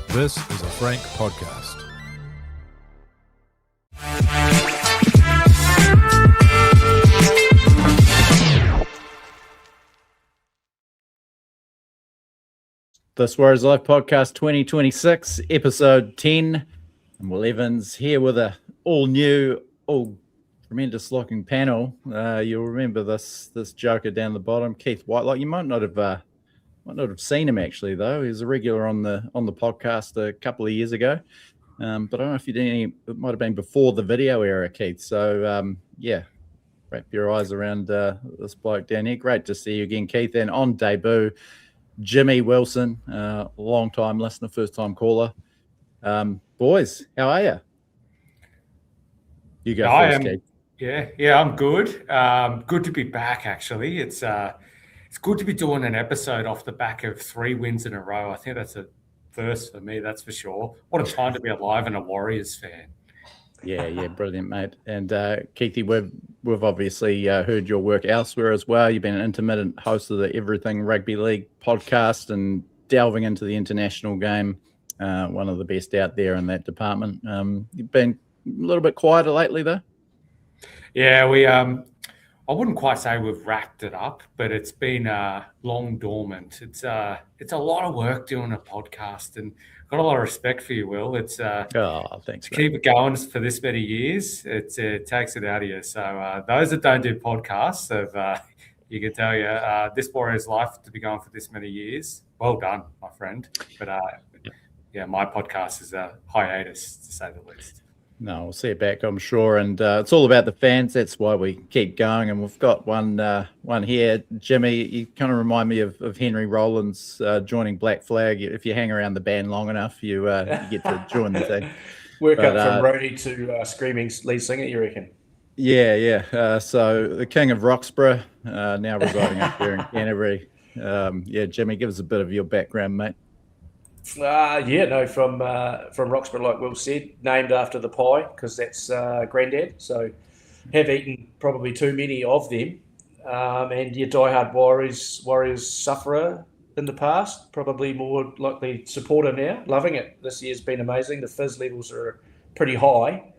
This is a Frank podcast. This Warriors Life podcast 2026, episode 10. And Will Evans here with a all new, all tremendous looking panel. You'll remember this joker down the bottom, Keith Whitelock. You might not have seen him actually though. He was a regular on the podcast a couple of years ago. But I don't know if you did any. It might have been before the video era, Keith. So wrap your eyes around this bloke down here. Great to see you again, Keith. And on debut, Jimmy Wilson, long-time listener, first-time caller. Boys, how are you? You go first, Keith. Yeah, I'm good. Good to be back, actually. It's good to be doing an episode off the back of 3 wins in a row. I think that's a first for me, that's for sure. What a time to be alive and a Warriors fan. Yeah, brilliant, mate. And Keithy, we've obviously heard your work elsewhere as well. You've been an intermittent host of the Everything Rugby League podcast and delving into the international game, one of the best out there in that department. You've been a little bit quieter lately, though. Yeah, we I wouldn't quite say we've wrapped it up, but it's been long dormant. It's a lot of work doing a podcast, and got a lot of respect for you, Will. It's thanks. To keep it going for this many years, it takes it out of you. So those that don't do podcasts, you can tell you this Warriors life to be going for this many years. Well done, my friend. But my podcast is a hiatus, to say the least. No, we'll see it back, I'm sure. And it's all about the fans. That's why we keep going. And we've got one here. Jimmy, you kind of remind me of Henry Rollins joining Black Flag. If you hang around the band long enough, you get to join the team. Work up from roadie to screaming lead singer, you reckon? Yeah. So the King of Roxburgh, now residing up here in Canterbury. Jimmy, give us a bit of your background, mate. From Roxburgh, like Will said, named after the pie because that's granddad. So have eaten probably too many of them. And diehard Warriors sufferer in the past, probably more likely supporter now. Loving it. This year's been amazing. The fizz levels are pretty high.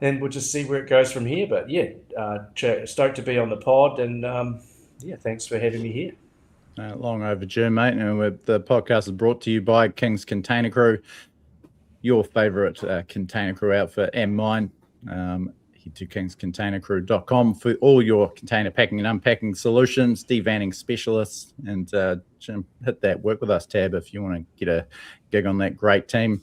And we'll just see where it goes from here. But stoked to be on the pod. And thanks for having me here. Long overdue, mate. And the podcast is brought to you by Kingz Container Crew, your favourite container crew outfit and mine. Head to kingscontainercrew.com for all your container packing and unpacking solutions, devanning specialists. And Jim, hit that Work With Us tab if you want to get a gig on that great team.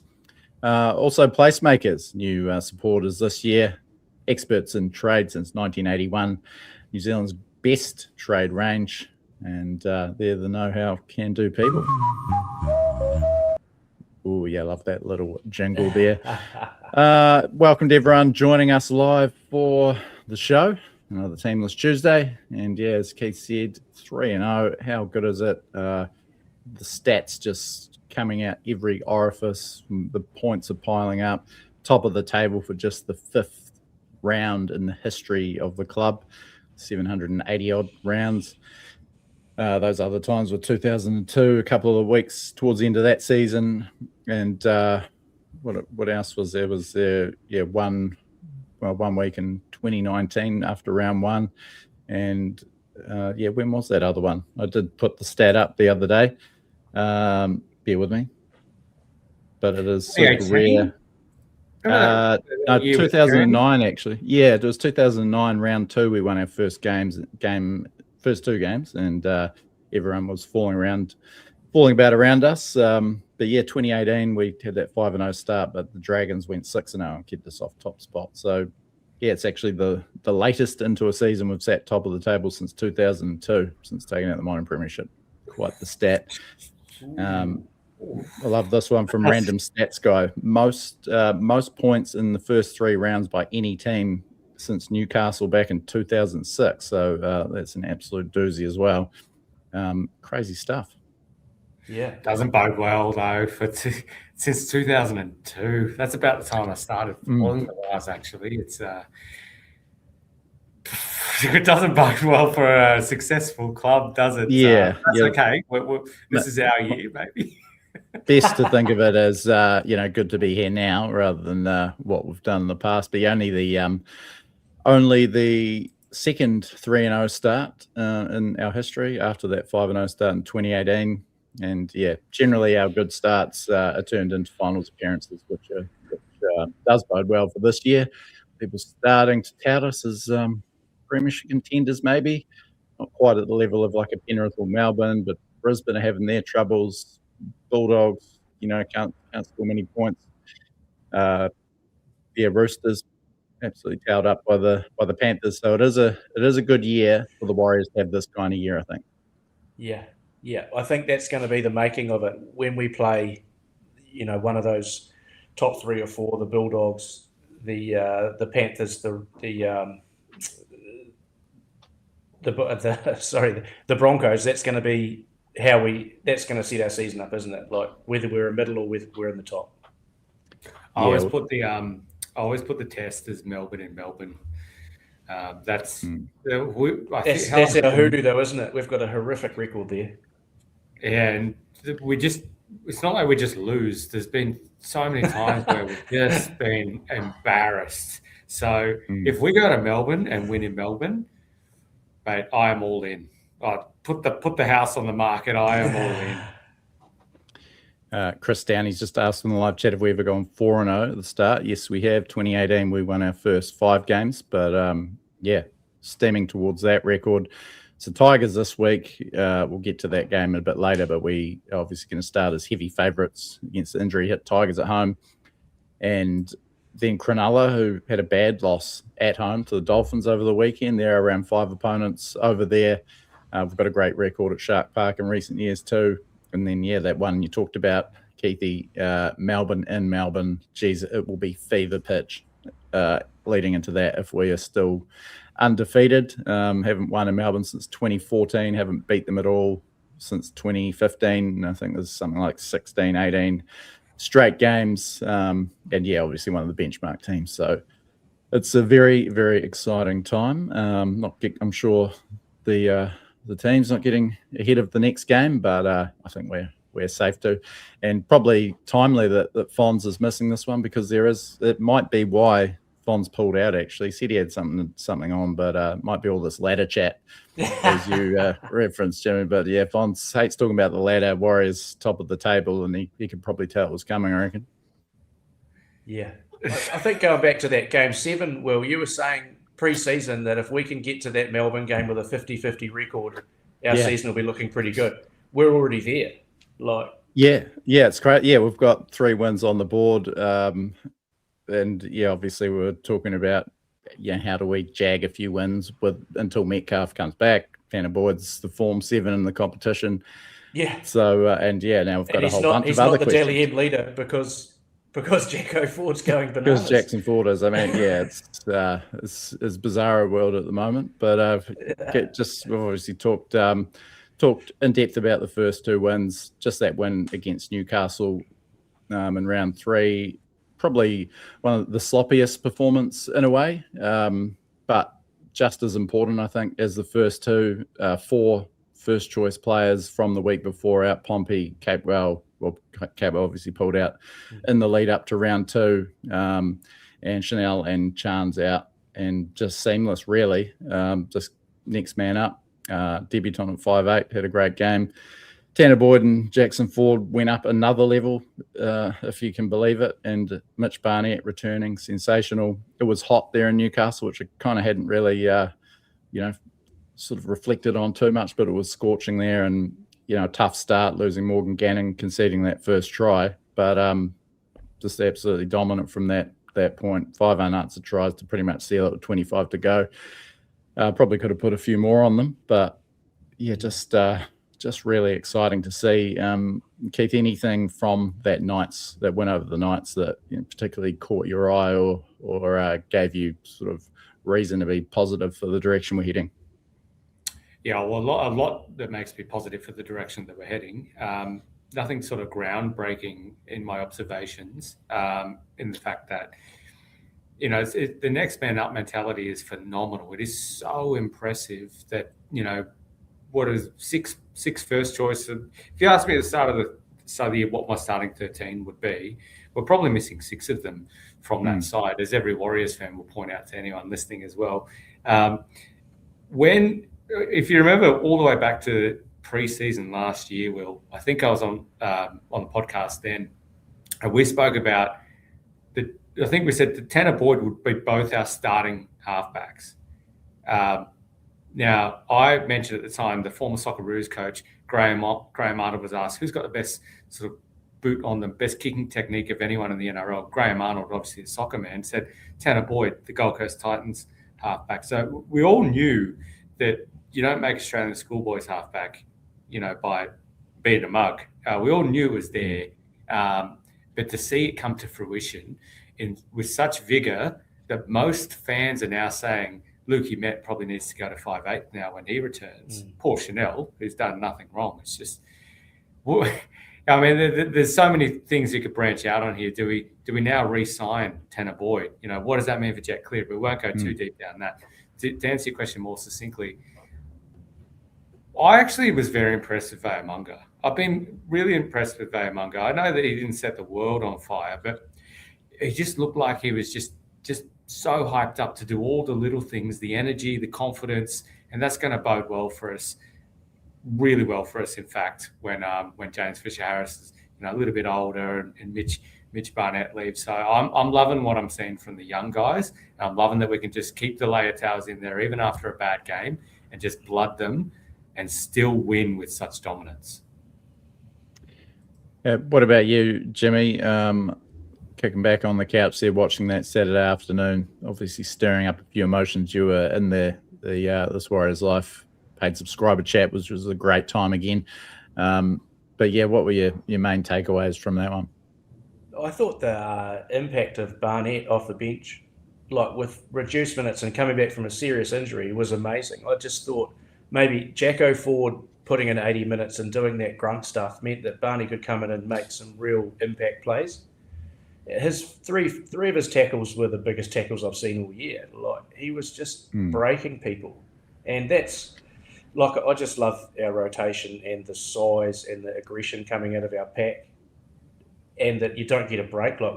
Also, PlaceMakers, new supporters this year, experts in trade since 1981, New Zealand's best trade range. And they're the know-how can-do people. Oh, yeah, love that little jingle there. Welcome to everyone joining us live for the show. Another Teamless Tuesday. And, as Keith said, 3-0. How good is it? The stats just coming out every orifice. The points are piling up. Top of the table for just the 5th round in the history of the club. 780-odd rounds. Those other times were 2002, a couple of weeks towards the end of that season. And what else was there? Was there, 1 week in 2019 after round 1. And, when was that other one? I did put the stat up the other day. Bear with me. But it is super rare. No, 2009, actually. Yeah, it was 2009, round 2. We won our first first 2 games, and everyone was falling about around us. But 2018 we had that 5-0 start, but the Dragons went 6-0 and kept us off top spot. So it's actually the latest into a season we've sat top of the table since 2002, since taking out the minor premiership. Quite the stat. I love this one from Random Stats Guy. Most points in the first 3 rounds by any team since Newcastle back in 2006. So that's an absolute doozy as well. Crazy stuff. Yeah. Doesn't bode well, though, since 2002. That's about the time I started following the Wires, actually. It doesn't bode well for a successful club, does it? Yeah. That's okay. This is our year, maybe. best to think of it as good to be here now rather than what we've done in the past. But only the second 3-0 start in our history after that 5-0 start in 2018. And generally our good starts are turned into finals appearances, which does bode well for this year. People starting to tout us as premiership contenders, maybe not quite at the level of like a Penrith or Melbourne, but Brisbane are having their troubles. Bulldogs, can't score many points. Roosters absolutely towed up by the Panthers. So it is a good year for the Warriors to have this kind of year, I think. Yeah. I think that's going to be the making of it when we play, one of those top 3 or 4, the Bulldogs, the Panthers, the Broncos. That's going to be that's going to set our season up, isn't it? Like whether we're in middle or whether we're in the top. I always put the test as Melbourne in Melbourne. That's our hoodoo, though, isn't it? We've got a horrific record there. Yeah, and it's not like we just lose. There's been so many times where we've just been embarrassed. So if we go to Melbourne and win in Melbourne, mate, I am all in. I put the house on the market. I am all in. Chris Downey's just asked in the live chat if we ever gone 4-0 at the start. Yes, we have. 2018, we won our first 5 games, but stemming towards that record. So Tigers this week, we'll get to that game a bit later, but we are obviously going to start as heavy favourites against the injury hit Tigers at home. And then Cronulla, who had a bad loss at home to the Dolphins over the weekend. There are around 5 opponents over there. We've got a great record at Shark Park in recent years too. And then, that one you talked about, Keithy, Melbourne in Melbourne. Geez, it will be fever pitch leading into that if we are still undefeated. Haven't won in Melbourne since 2014. Haven't beat them at all since 2015. I think there's something like 16, 18 straight games. And obviously one of the benchmark teams. So it's a very, very exciting time. I'm sure the team's not getting ahead of the next game, but I think we're safe to. And probably timely that Fonz is missing this one, because it might be why Fonz pulled out, actually. Said he had something on, but might be all this ladder chat, as you referenced, Jimmy. But Fonz hates talking about the ladder. Warriors top of the table, and he could probably tell it was coming, I reckon. Yeah. I think going back to that Game 7, Will, you were saying pre-season that if we can get to that Melbourne game with a 50-50 record, our season will be looking pretty good. We're already there. It's great. Yeah, we've got 3 wins on the board. And obviously we were talking about how do we jag a few wins until Metcalf comes back. Tanner Boyd's the form 7 in the competition. Yeah. So now we've got a whole bunch of other questions. He's not the Dally M leader because Jacko Ford's going bananas. Because Jackson Ford is. I mean, it's bizarre a world at the moment. But we've obviously talked in depth about the first 2 wins. Just that win against Newcastle in round 3, probably one of the sloppiest performance in a way, but just as important, I think, as the first 2. 4 first choice players from the week before out. Pompey, Capewell obviously pulled out in the lead up to round 2, and Chanel and Chan's out, and just seamless, really. Just next man up. Debutant at 5'8", had a great game. Tanner Boyd and Jackson Ford went up another level, if you can believe it. And Mitch Barnett returning, sensational. It was hot there in Newcastle, which I kind of hadn't really, sort of reflected on too much, but it was scorching there. And, a tough start, losing Morgan Gannon, conceding that first try. But just absolutely dominant from that point. 5 unanswered tries to pretty much seal it with 25 to go. Probably could have put a few more on them, but just really exciting to see. Keith, anything from that win over the Knights that particularly caught your eye or gave you sort of reason to be positive for the direction we're heading? Yeah, well, a lot that makes me positive for the direction that we're heading. Nothing sort of groundbreaking in my observations, in the fact that, the next man up mentality is phenomenal. It is so impressive that, what is six first choice? If you asked me at the start of so what my starting 13 would be, we're probably missing 6 of them from that side, as every Warriors fan will point out to anyone listening as well. If you remember all the way back to pre-season last year, Will, I think I was on the podcast then, and we spoke about I think we said that Tanner Boyd would be both our starting halfbacks. Now, I mentioned at the time the former Socceroos coach, Graham Arnold, was asked who's got the best sort of boot on the best kicking technique of anyone in the NRL. Graham Arnold, obviously a soccer man, said Tanner Boyd, the Gold Coast Titans halfback. So we all knew that you don't make Australian schoolboys halfback, by being a mug. We all knew it was there. But to see it come to fruition with such vigour that most fans are now saying Lukey Met probably needs to go to 5'8" now when he returns. Poor Chanel, who's done nothing wrong. It's just, I mean, there's so many things you could branch out on here. Do we now re-sign Tanner Boyd? What does that mean for Jack Clear? But we won't go too deep down that. To answer your question more succinctly, I actually was very impressed with Vaemunga. I've been really impressed with Vaemunga. I know that he didn't set the world on fire, but he just looked like he was just so hyped up to do all the little things, the energy, the confidence, and that's going to bode well for us, really well for us, in fact, when James Fisher-Harris is a little bit older and Mitch Barnett leaves. So I'm loving what I'm seeing from the young guys. And I'm loving that we can just keep the layer towers in there even after a bad game and just blood them and still win with such dominance. What about you, Jimmy? Kicking back on the couch there, watching that Saturday afternoon, obviously stirring up a few emotions. You were in there, This Warriors Life paid subscriber chat, which was a great time again. But yeah, what were your main takeaways from that one? I thought the impact of Barnett off the bench, like with reduced minutes and coming back from a serious injury, was amazing. I just thought maybe Jacko Ford putting in 80 minutes and doing that grunt stuff meant that Barney could come in and make some real impact plays. His three of his tackles were the biggest tackles I've seen all year. Like, he was just breaking people, and that's like, I just love our rotation and the size and the aggression coming out of our pack, and that you don't get a break. Like,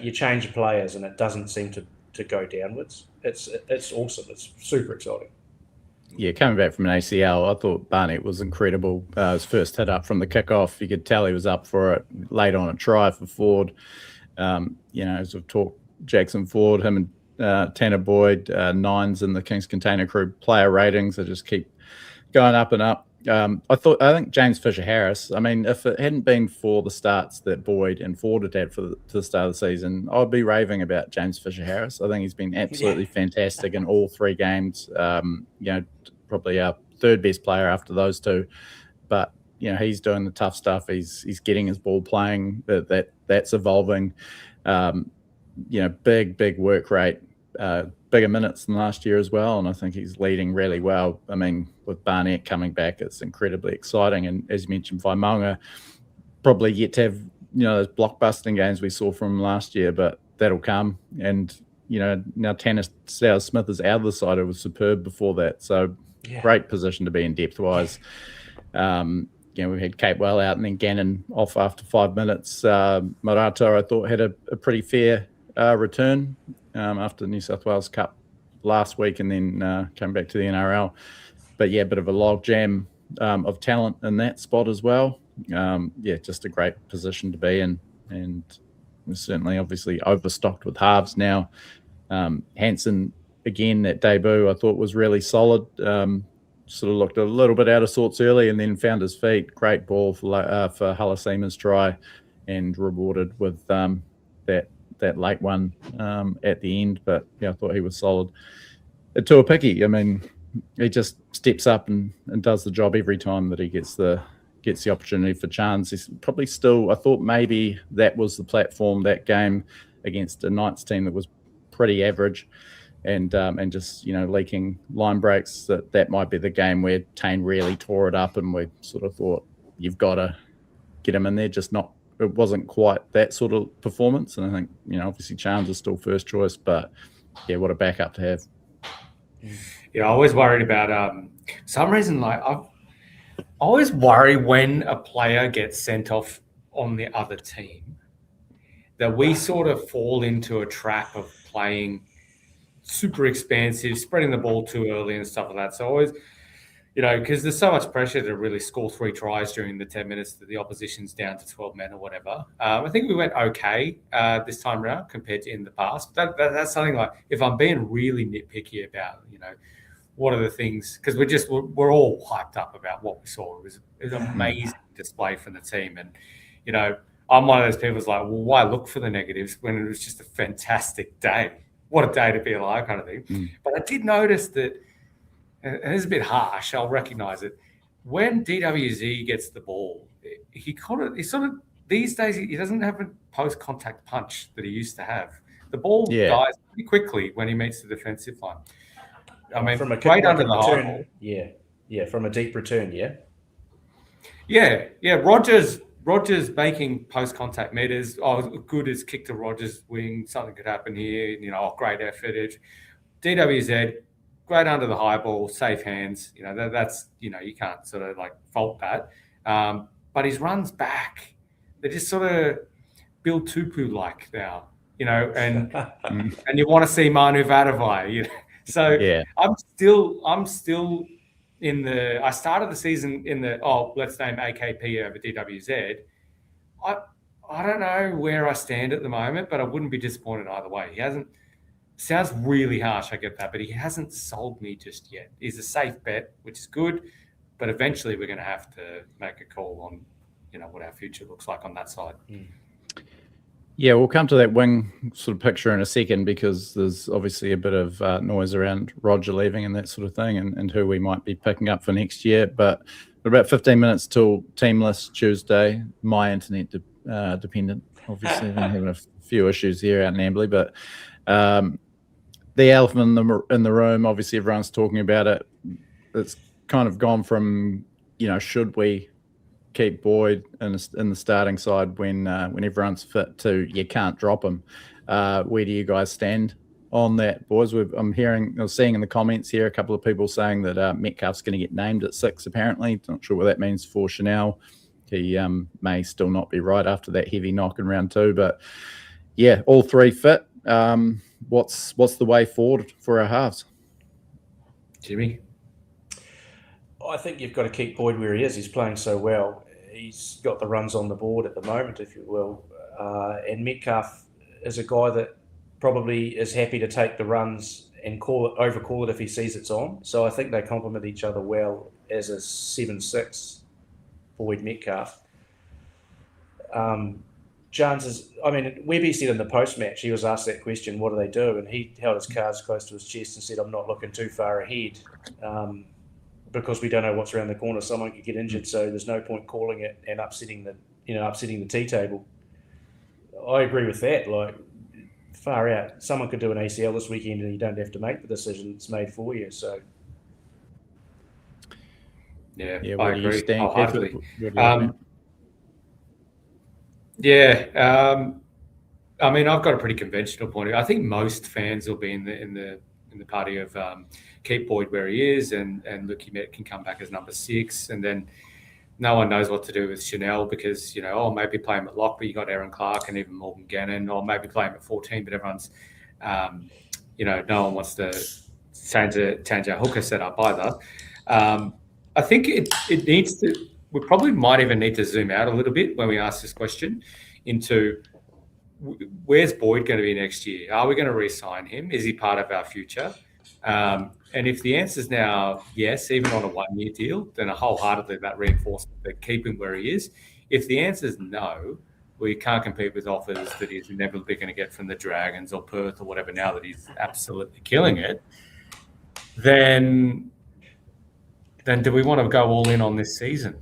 you change players and it doesn't seem to go downwards. It's awesome. It's super exciting. Yeah, coming back from an ACL, I thought Barnett was incredible. His first hit up from the kickoff, you could tell he was up for it. Late on a try for Ford. As we've talked, Jackson Ford, him and Tanner Boyd, nines in the Kingz Container Crew player ratings. They just keep going up and up. I think James Fisher-Harris, I mean, if it hadn't been for the starts that Boyd and Ford had to the start of the season, I'd be raving about James Fisher-Harris. I think he's been absolutely fantastic in all 3 games. Probably our third best player after those 2. But he's doing the tough stuff. He's getting his ball playing. That's evolving. Big work rate, bigger minutes than last year as well. And I think he's leading really well. I mean, with Barnett coming back, it's incredibly exciting. And as you mentioned, Vaemunga probably yet to have those blockbusting games we saw from last year, but that'll come. And now Tanner Smith is out of the side. It was superb before that. So great position to be in depth wise. We had Capewell out and then Gannon off after 5 minutes. Marato, I thought, had a pretty fair return after the New South Wales Cup last week and then came back to the NRL. But yeah, a bit of a log jam of talent in that spot as well. Just a great position to be in. And we're certainly obviously overstocked with halves now. Hansen, again, that debut I thought was really solid. Sort of looked a little bit out of sorts early and then found his feet. Great ball for Halasima's try and rewarded with that late one at the end. But I thought he was solid. Tuapiki, I mean, he just steps up and does the job every time that he gets the opportunity for chance. He's probably still, I thought maybe that was the platform, that game against a Knights team that was pretty average. And just leaking line breaks, that might be the game where Tane really tore it up, and we sort of thought you've got to get him in there. Just not, it wasn't quite that sort of performance. And I think obviously Chance is still first choice, but what a backup to have. Yeah, I always worried about some reason. Like I always worry when a player gets sent off on the other team that we sort of fall into a trap of playing super expansive, spreading the ball too early and stuff like that. So always, because there's so much pressure to really score 3 tries during the 10 minutes that the opposition's down to 12 men or whatever. I think we went okay this time around compared to in the past. That's something like, if I'm being really nitpicky about, what are the things, because we're all hyped up about what we saw. It was an amazing display from the team. And, I'm one of those people who's like, well, why look for the negatives when it was just a fantastic day? What a day to be alive, kind of thing. But I did notice that, and it's a bit harsh, I'll recognize it, when DWZ gets the ball, he sort of, these days, he doesn't have a post-contact punch that he used to have. The ball dies pretty quickly when he meets the defensive line. I mean, from a kick, right under the high ball. Yeah, from a deep return, Yeah. Rogers making post-contact meters. Good as kick to Rogers' wing. Something could happen here. Great effort. DWZ, great under the high ball, safe hands. That's you can't sort of like fault that. But his runs back, they're just sort of Bill Tupu-like now. And and you want to see Manu Vadavai. So I'm still in the. I started the season in the. Let's name AKP over DWZ. I don't know where I stand at the moment, but I wouldn't be disappointed either way. He hasn't. Sounds really harsh, I get that, but he hasn't sold me just yet. He's a safe bet, which is good, but eventually we're going to have to make a call on, what our future looks like on that side. Yeah, we'll come to that wing sort of picture in a second, because there's obviously a bit of noise around Roger leaving and that sort of thing, and who we might be picking up for next year. But we're about 15 minutes till Teamless Tuesday. My internet dependent, obviously. Been having a few issues here out in Amberley, but the elephant in the room, obviously everyone's talking about it. It's kind of gone from, should we keep Boyd in the starting side when everyone's fit, to you can't drop him. Where do you guys stand on that, boys? I'm seeing in the comments here a couple of people saying that Metcalf's going to get named at 6, apparently. Not sure what that means for Chanel. He may still not be right after that heavy knock in round 2, but yeah, all 3 fit. What's the way forward for our halves? Jimmy? I think you've got to keep Boyd where he is. He's playing so well. He's got the runs on the board at the moment, if you will. And Metcalf is a guy that probably is happy to take the runs and overcall it if he sees it's on. So I think they complement each other well as a 7-6 Boyd Metcalf. Webby said in the post-match, he was asked that question, what do they do? And he held his cards close to his chest and said, I'm not looking too far ahead. Because we don't know what's around the corner. Someone could get injured, so there's no point calling it and upsetting the tea table. I agree with that. Like, far out. Someone could do an ACL this weekend, and you don't have to make the decision; it's made for you. So, yeah, I agree. Wholeheartedly. I've got a pretty conventional point of view. I think most fans will be in the party of keep Boyd where he is, and Lucky Met can come back as number 6, and then no one knows what to do with Chanel, because maybe play him at lock, but you got Aaron Clark and even Morgan Gannon, or maybe play him at 14, but everyone's no one wants to change our hooker setup either. I think it needs to. We probably might even need to zoom out a little bit when we ask this question into where's Boyd going to be next year? Are we going to re-sign him? Is he part of our future? And if the answer is now yes, even on a 1-year deal, then wholeheartedly that reinforces that keep him where he is. If the answer is no, we can't compete with offers that he's never going to get from the Dragons or Perth or whatever, now that he's absolutely killing it, then do we want to go all in on this season?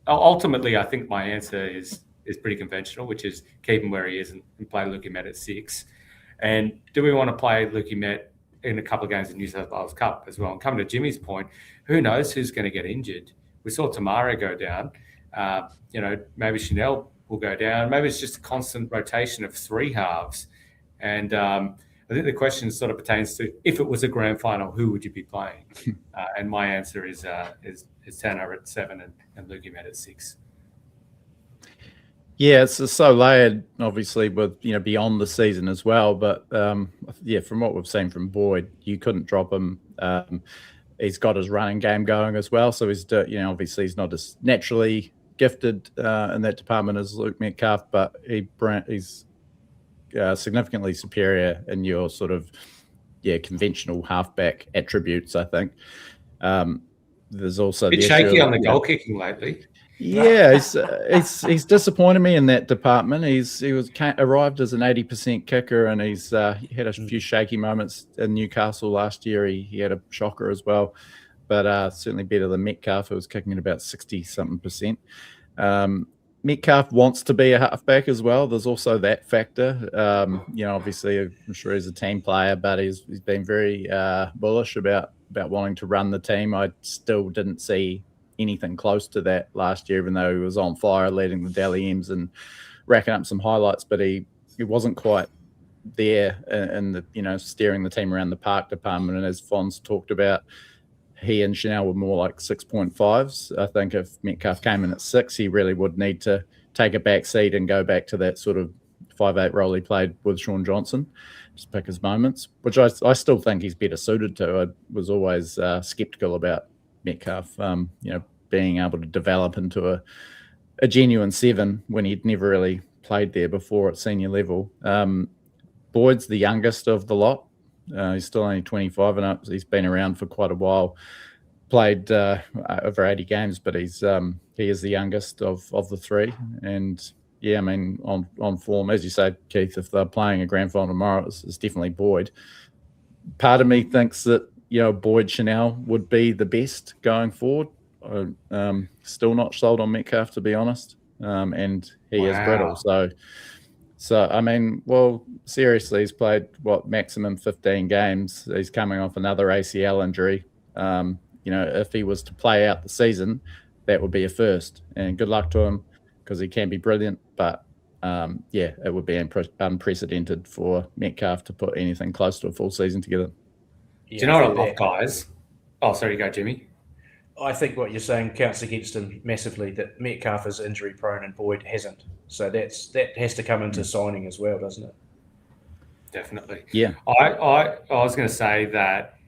Ultimately, I think my answer is pretty conventional, which is keep him where he is and play Lucky Met at 6. And do we want to play Lucky Met in a couple of games of New South Wales Cup as well? And coming to Jimmy's point, who knows who's going to get injured? We saw Tamara go down. Maybe Chanel will go down. Maybe it's just a constant rotation of 3 halves. And I think the question sort of pertains to if it was a grand final, who would you be playing? And my answer is Tanner at 7 and Lukey Met at 6. Yeah, it's so layered, obviously, with beyond the season as well. But from what we've seen from Boyd, you couldn't drop him. He's got his running game going as well, so he's obviously he's not as naturally gifted in that department as Luke Metcalf, but he's significantly superior in your sort of conventional halfback attributes, I think. There's also bit shaky on the goal kicking lately. Yeah, he's disappointed me in that department. He arrived as an 80% kicker, and he's he had a few shaky moments in Newcastle last year. He had a shocker as well, but certainly better than Metcalf, who was kicking at about 60-something%. Metcalf wants to be a halfback as well. There's also that factor. Obviously, I'm sure he's a team player, but he's been very bullish about wanting to run the team. I still didn't see anything close to that last year, even though he was on fire leading the Dally M's and racking up some highlights, but he wasn't quite there in the steering the team around the park department. And as Fonz talked about, he and Chanel were more like 6.5s. I think if Metcalf came in at 6, he really would need to take a back seat and go back to that sort of 5'8" role he played with Sean Johnson, just pick his moments, which I still think he's better suited to. I was always sceptical about Metcalf, being able to develop into a genuine 7 when he'd never really played there before at senior level. Boyd's the youngest of the lot. He's still only 25, and he's been around for quite a while. Played over 80 games, but he is the youngest of the three. And yeah, I mean, on form, as you say, Keith, if they're playing a grand final tomorrow, it's definitely Boyd. Part of me thinks that Boyd Chanel would be the best going forward. Still not sold on Metcalf, to be honest, and he is brittle. So I mean, well, seriously, he's played maximum 15 games. He's coming off another ACL injury. If he was to play out the season, that would be a first. And good luck to him, because he can be brilliant. But it would be unprecedented for Metcalf to put anything close to a full season together. Do you know what I love, guys? Oh, sorry, you go, Jimmy. I think what you're saying counts against him massively, that Metcalf is injury prone and Boyd hasn't. So that has to come into signing as well, doesn't it? Definitely. Yeah. I was going to say that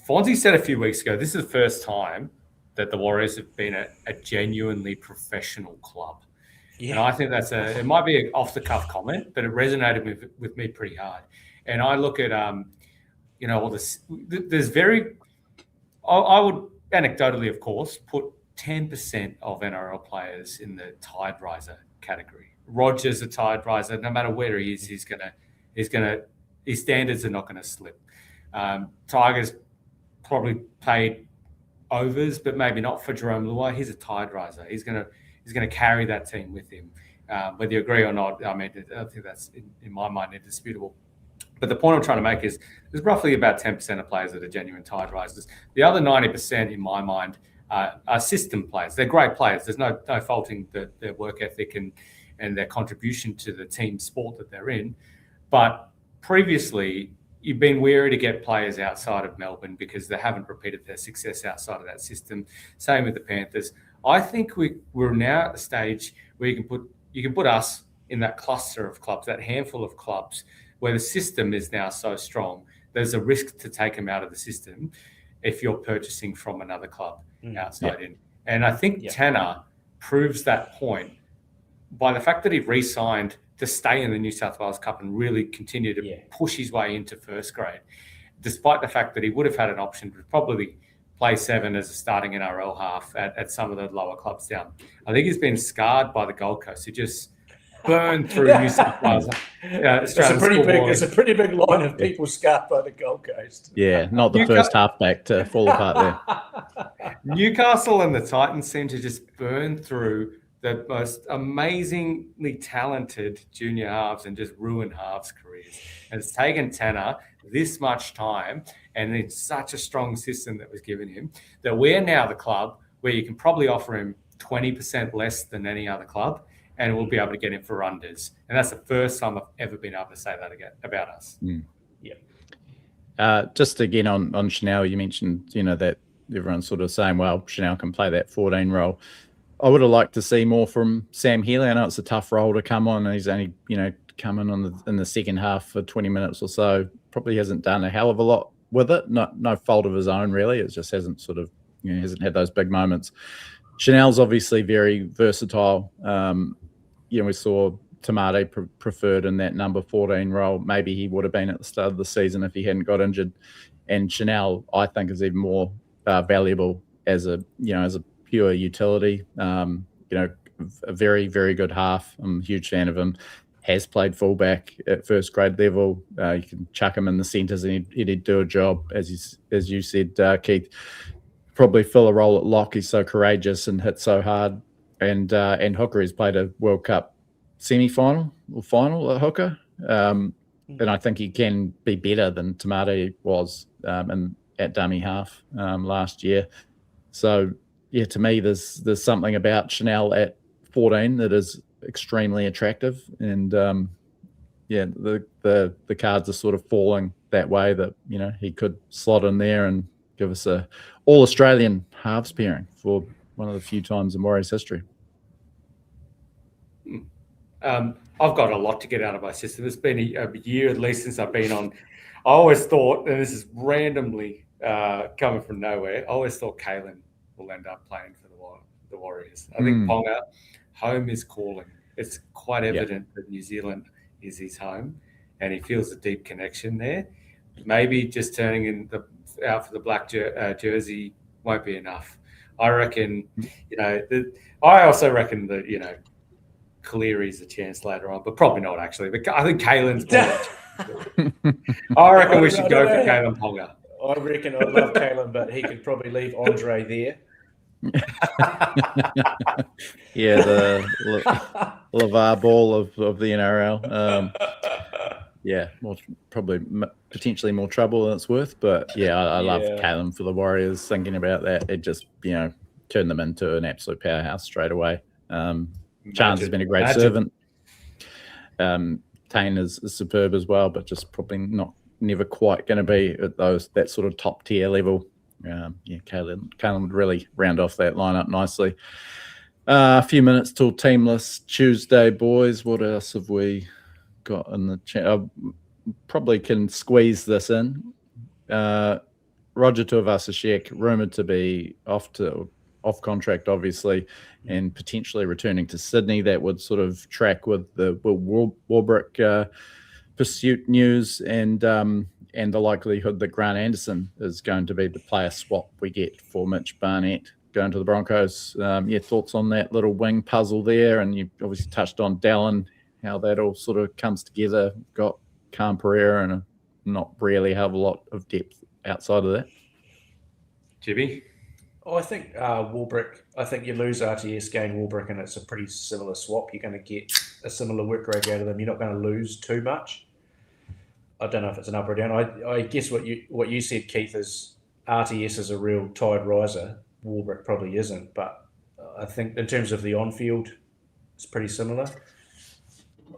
Fonzie said a few weeks ago, this is the first time that the Warriors have been a genuinely professional club. Yeah. And I think it might be an off-the-cuff comment, but it resonated with me pretty hard. And I look at, all this, there's I would anecdotally, of course, put 10% of NRL players in the tide riser category. Roger's a tide riser. No matter where he is, his standards are not going to slip. Tigers probably played overs, but maybe not for Jerome Luai. He's a tide riser. He's going to carry that team with him. Whether you agree or not, I mean, I think that's in my mind indisputable. But the point I'm trying to make is there's roughly about 10% of players that are genuine tide risers. The other 90%, in my mind, are system players. They're great players. There's no faulting their work ethic and their contribution to the team sport that they're in. But previously, you've been wary to get players outside of Melbourne because they haven't repeated their success outside of that system. Same with the Panthers. I think we're now at the stage where you can put us in that cluster of clubs, that handful of clubs, where the system is now so strong, there's a risk to take them out of the system if you're purchasing from another club outside in. And I think Tanner proves that point by the fact that he re-signed to stay in the New South Wales Cup and really continue to push his way into first grade, despite the fact that he would have had an option to probably play 7 as a starting NRL half at some of the lower clubs down. I think he's been scarred by the Gold Coast. He just burned through New South Wales. It's a pretty big line of people scarred by the Gold Coast. Yeah, not the first halfback to fall apart there. Newcastle and the Titans seem to just burn through the most amazingly talented junior halves and just ruin halves careers. And it's taken Tanner this much time, and it's such a strong system that was given him, that we're now the club where you can probably offer him 20% less than any other club, and we'll be able to get him for unders. And that's the first time I've ever been able to say that again about us. Just again on Chanel, you mentioned, that everyone's sort of saying, well, Chanel can play that 14 role. I would have liked to see more from Sam Healy. I know it's a tough role to come on, and he's only, come in the second half for 20 minutes or so. Probably hasn't done a hell of a lot with it. No fault of his own, really. It just hasn't hasn't had those big moments. Chanel's obviously very versatile. We saw Tamate preferred in that number 14 role. Maybe he would have been at the start of the season if he hadn't got injured. And Chanel, I think, is even more valuable as a pure utility. A very, very good half. I'm a huge fan of him. Has played fullback at first grade level. You can chuck him in the centres and he'd do a job, as you said, Keith. Probably fill a role at lock. He's so courageous and hits so hard. And hooker, has played a World Cup semi-final or final at hooker. And I think he can be better than Tamate was at dummy half last year. So, yeah, to me, there's something about Chanel at 14 that is extremely attractive. And, the cards are sort of falling that way that, he could slot in there and give us a all-Australian halves pairing for one of the few times in Warriors history. I've got a lot to get out of my system. It's been a year at least since I've been on. I always thought, and this is randomly coming from nowhere, I always thought Kalen will end up playing for the Warriors. I think Ponga, home is calling. It's quite evident that New Zealand is his home, and he feels a deep connection there. Maybe just turning out for the black jersey won't be enough. I reckon, I also reckon that, Cleary's a chance later on, but probably not actually. But I think Kalen's more. I reckon we should go for Kalen Ponga. I reckon I love Kalen, but he could probably leave Andre there. Yeah, the LeVar Ball of the NRL. Potentially more trouble than it's worth. But I love Kalen for the Warriors. Thinking about that, it just turned them into an absolute powerhouse straight away. Chance has been a great servant. Tane is superb as well, but just probably never quite going to be at that sort of top tier level. Kalen would really round off that lineup nicely. A few minutes till Teamless Tuesday, boys. What else have we got in the chat? I probably can squeeze this in. Roger Tuivasa-Sheck, rumoured to be off contract, obviously, and potentially returning to Sydney. That would sort of track with the Warbrick pursuit news and the likelihood that Grant Anderson is going to be the player swap we get for Mitch Barnett going to the Broncos. Thoughts on that little wing puzzle there? And you obviously touched on Dallin, how that all sort of comes together. Got Cam Pereira and not really have a lot of depth outside of that. Jimmy? I think Warbrick. I think you lose RTS, gain Warbrick, and it's a pretty similar swap. You're going to get a similar work rate out of them. You're not going to lose too much. I don't know if it's an up or down. I guess what you said, Keith, is RTS is a real tide riser. Warbrick probably isn't, but I think in terms of the on-field, it's pretty similar.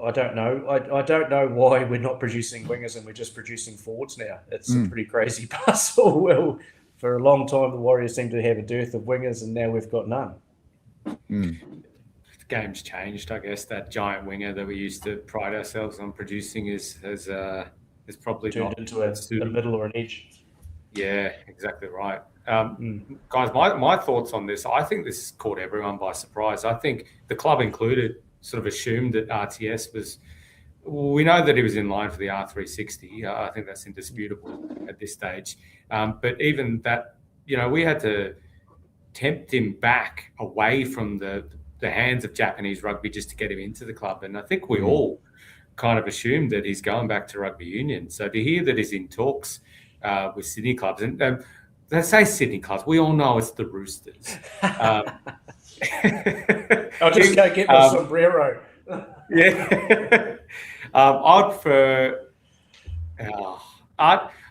I don't know. I don't know why we're not producing wingers and we're just producing forwards now. It's a pretty crazy puzzle. Well, for a long time, the Warriors seem to have a dearth of wingers, and now we've got none. The game's changed, I guess. That giant winger that we used to pride ourselves on producing is probably turned not into a middle or an edge. Yeah, exactly right. Guys, my thoughts on this, I think this caught everyone by surprise. I think the club included sort of assumed that RTS was, we know that he was in line for the R360. I think that's indisputable at this stage. But even that, we had to tempt him back away from the hands of Japanese rugby just to get him into the club. And I think we all kind of assumed that he's going back to rugby union. So to hear that he's in talks with Sydney clubs, and they say Sydney clubs, we all know it's the Roosters. I'll just go get my sombrero. Yeah. I'd prefer...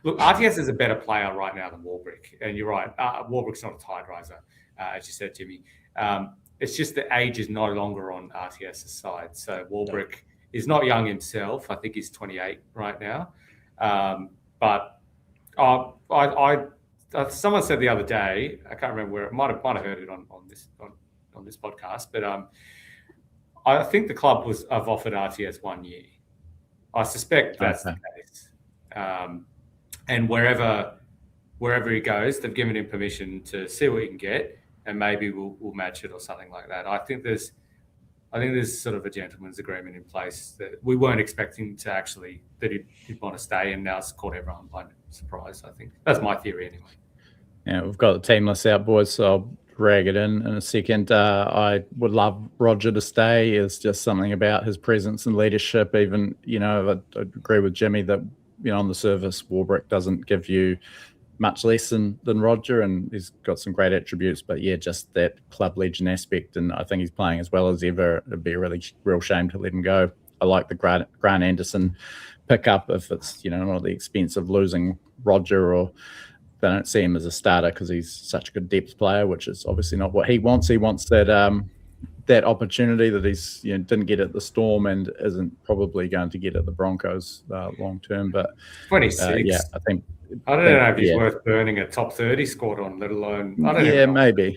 look, RTS is a better player right now than Warbrick. And you're right, Warbrick's not a tide riser, as you said, Jimmy. It's just the age is no longer on RTS's side. So Warbrick is not young himself. I think he's 28 right now. But someone said the other day, I can't remember where, might have heard it on this podcast, but I think the club have offered RTS 1 year. I suspect that's the case. And wherever he goes, they've given him permission to see what he can get, and maybe we'll match it or something like that. I think there's sort of a gentleman's agreement in place that we weren't expecting that he'd want to stay, and now it's caught everyone by surprise. I think that's my theory anyway. Yeah, we've got the team list out, boys, so I'll drag it in a second. I would love Roger to stay. It's just something about his presence and leadership. Even, I agree with Jimmy that, on the surface, Warbrick doesn't give you much less than Roger, and he's got some great attributes, but yeah, just that club legend aspect, and I think he's playing as well as ever. It'd be a real shame to let him go. I like the Grant Anderson pickup if it's, not at the expense of losing Roger, or they don't see him as a starter because he's such a good depth player, which is obviously not what he wants. He wants that opportunity that he's didn't get at the Storm and isn't probably going to get at the Broncos long term. But 26, yeah, I think. I don't know if he's worth burning a top 30 squad on, let alone. Maybe.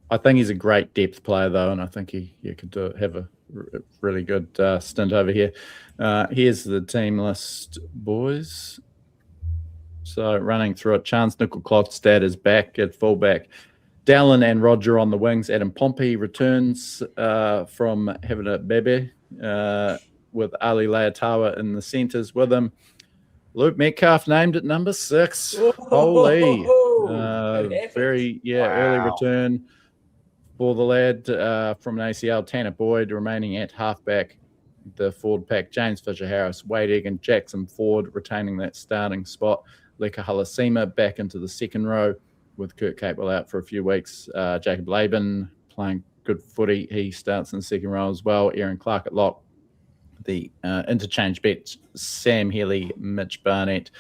I think he's a great depth player, though, and I think he could have a really good stint over here. Here's the team list, boys. So running through it, Chance Nickel-Klostad is back at fullback. Dallin and Roger on the wings. Adam Pompey returns from having a baby with Ali Leatawa in the centres with him. Luke Metcalf named at number 6. Holy. Very, early return for the lad from an ACL. Tanner Boyd remaining at halfback. The forward pack, James Fisher-Harris, Wade Egan, Jackson Ford retaining that starting spot. Leka Halasima back into the second row with Kurt Capewell out for a few weeks. Jacob Laban playing good footy. He starts in the second row as well. Aaron Clark at lock. The interchange bet, Sam Healy, Mitch Barnett,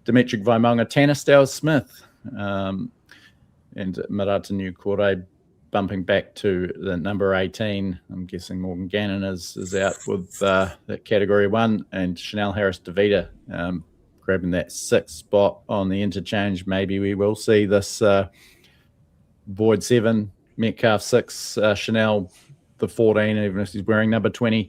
Dimitri Vaimonga, Tanner Stowers-Smith, and Marata Nukore bumping back to the number 18. I'm guessing Morgan Gannon is out with that category 1, and Chanel Harris-DeVita grabbing that 6th spot on the interchange. Maybe we will see this Boyd 7, Metcalf 6, Chanel the 14, even if he's wearing number 20.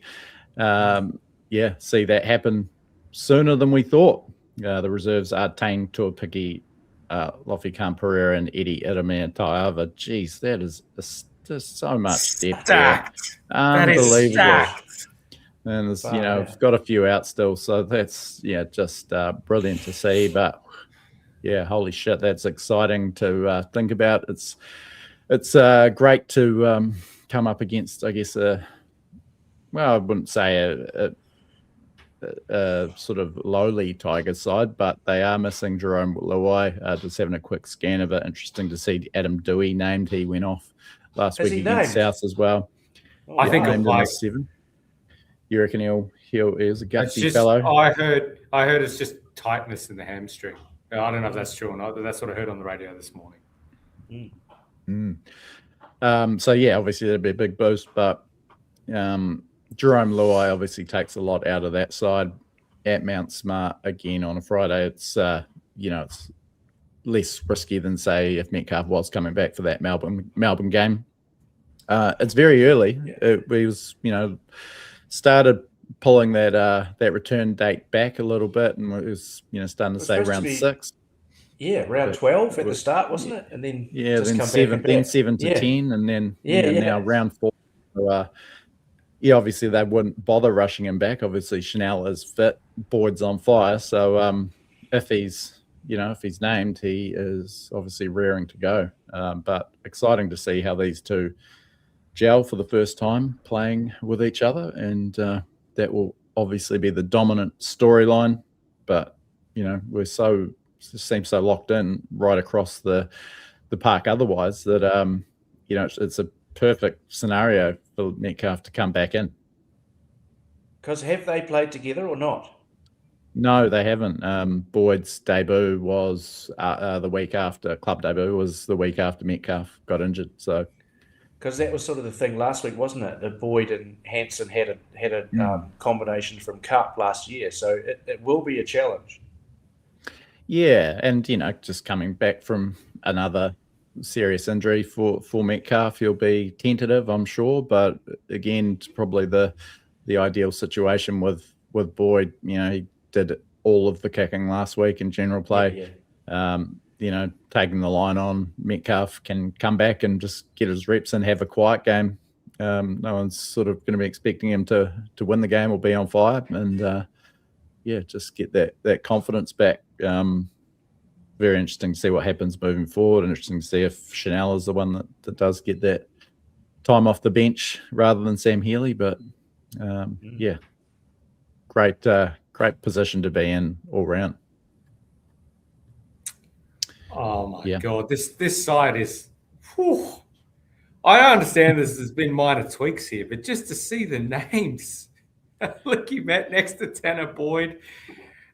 See that happen sooner than we thought. The reserves are Tane Tuapiki, Lofi Khan-Pereira, and Eddie Idamir Taiava. Jeez, that is just so much depth there. Unbelievable. That is stacked. And there's, it's got a few out still, so that's just brilliant to see. But holy shit, that's exciting to think about. It's great to come up against, I guess, I wouldn't say a sort of lowly Tigers side, but they are missing Jerome Luai. Just having a quick scan of it. Interesting to see Adam Dewey named. He went off last week against South as well. I think named in 7. You reckon he's a gutsy fellow? I heard it's just tightness in the hamstring. I don't know if that's true or not, but that's what I heard on the radio this morning. Obviously that'd be a big boost, but Jerome Luai obviously takes a lot out of that side at Mount Smart again on a Friday. It's it's less risky than, say, if Metcalf was coming back for that Melbourne game. It's very early. We was started pulling that return date back a little bit, and it was starting to say round 6. Yeah, round 12 at the start, wasn't it? And then then 7 to 10, and then now round 4. So, obviously they wouldn't bother rushing him back. Obviously Chanel is fit, Boyd's on fire. So if he's named, he is obviously raring to go. But exciting to see how these two gel for the first time playing with each other, and that will obviously be the dominant storyline. But we're seem so locked in right across the park otherwise that it's a perfect scenario for Metcalf to come back in. Because have they played together or not? No, they haven't. Boyd's debut was the week after, club debut was the week after Metcalf got injured. So Because that was sort of the thing last week, wasn't it? That Boyd and Hansen had a combination from Cup last year, so it will be a challenge. Yeah, and just coming back from another serious injury for Metcalf, he'll be tentative, I'm sure. But again, it's probably the ideal situation with Boyd. He did all of the kicking last week in general play. Taking the line on, Metcalf can come back and just get his reps and have a quiet game. No one's sort of going to be expecting him to win the game or be on fire, and just get that confidence back. Very interesting to see what happens moving forward. Interesting to see if Chanel is the one that does get that time off the bench rather than Sam Healy. But great position to be in all round. Oh my God, this side is. Whew. I understand there's been minor tweaks here, but just to see the names, Licky Matt next to Tanner Boyd,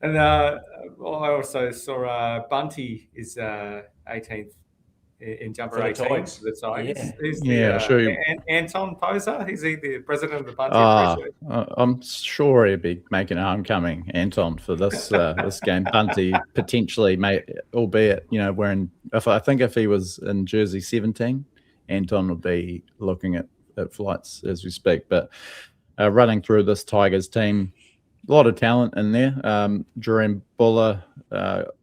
and I also saw Bunty is 18th in jumper 18 for the Tigers. I'll show you. Anton Poser, is he the president of the Bunty? I'm sure he'd be making a homecoming, Anton, for this this game. Bunty potentially, albeit wearing. If he was in jersey 17, Anton would be looking at flights as we speak. But running through this Tigers team, a lot of talent in there. Jerome Buller,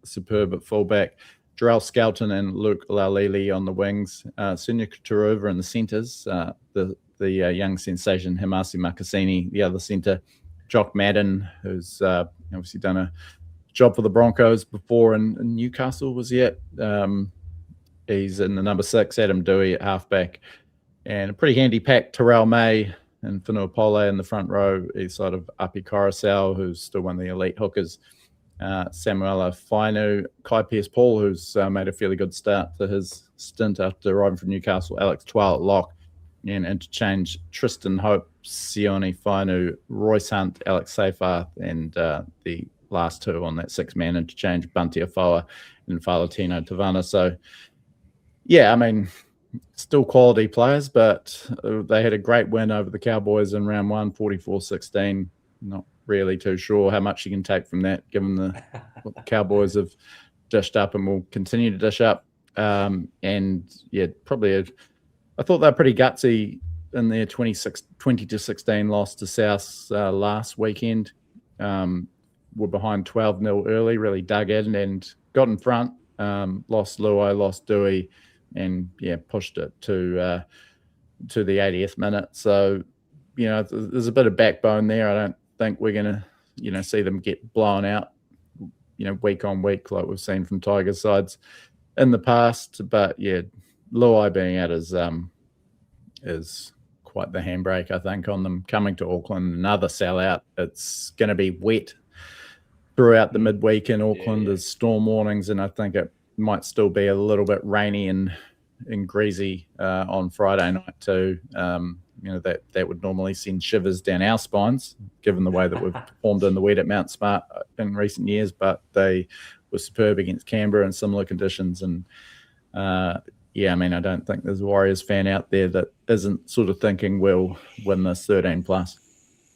superb at fullback. Jarrell Skelton and Luke Laulili on the wings. Sunya Turuva in the centres. The young sensation Himasi Makasini, the other centre. Jock Madden, who's obviously done a job for the Broncos before in Newcastle, was he at? He's in the number 6. Adam Dewey at halfback. And a pretty handy pack, Terrell May and Whenua Pole in the front row, east side of Api Coruscant, who's still one of the elite hookers. Samuela Fainu, Kai Pearce-Paul, who's made a fairly good start to his stint after arriving from Newcastle, Alex Twal at lock, and interchange Tristan Hope, Sione Fainu, Royce Hunt, Alex Seyfarth, and the last two on that 6-man interchange, Bunty Afoa and Falatino Tavana. So, still quality players, but they had a great win over the Cowboys in round 1, 44-16. Not really too sure how much you can take from that, given what the Cowboys have dished up and will continue to dish up. I thought they were pretty gutsy in their 20-16 loss to South last weekend. Were behind 12-0 early, really dug in and got in front. Lost Luai, lost Dewey, and pushed it to the 80th minute. So there's a bit of backbone there. I don't think we're going to see them get blown out week on week like we've seen from Tigers sides in the past. But Luai being out is quite the handbrake, I think, on them coming to Auckland. Another sellout. It's going to be wet throughout the midweek in Auckland. There's storm warnings, and I think it might still be a little bit rainy and greasy on Friday night too. That would normally send shivers down our spines, given the way that we've performed in the wet at Mount Smart in recent years. But they were superb against Canberra in similar conditions. And I don't think there's a Warriors fan out there that isn't sort of thinking we'll win this 13+.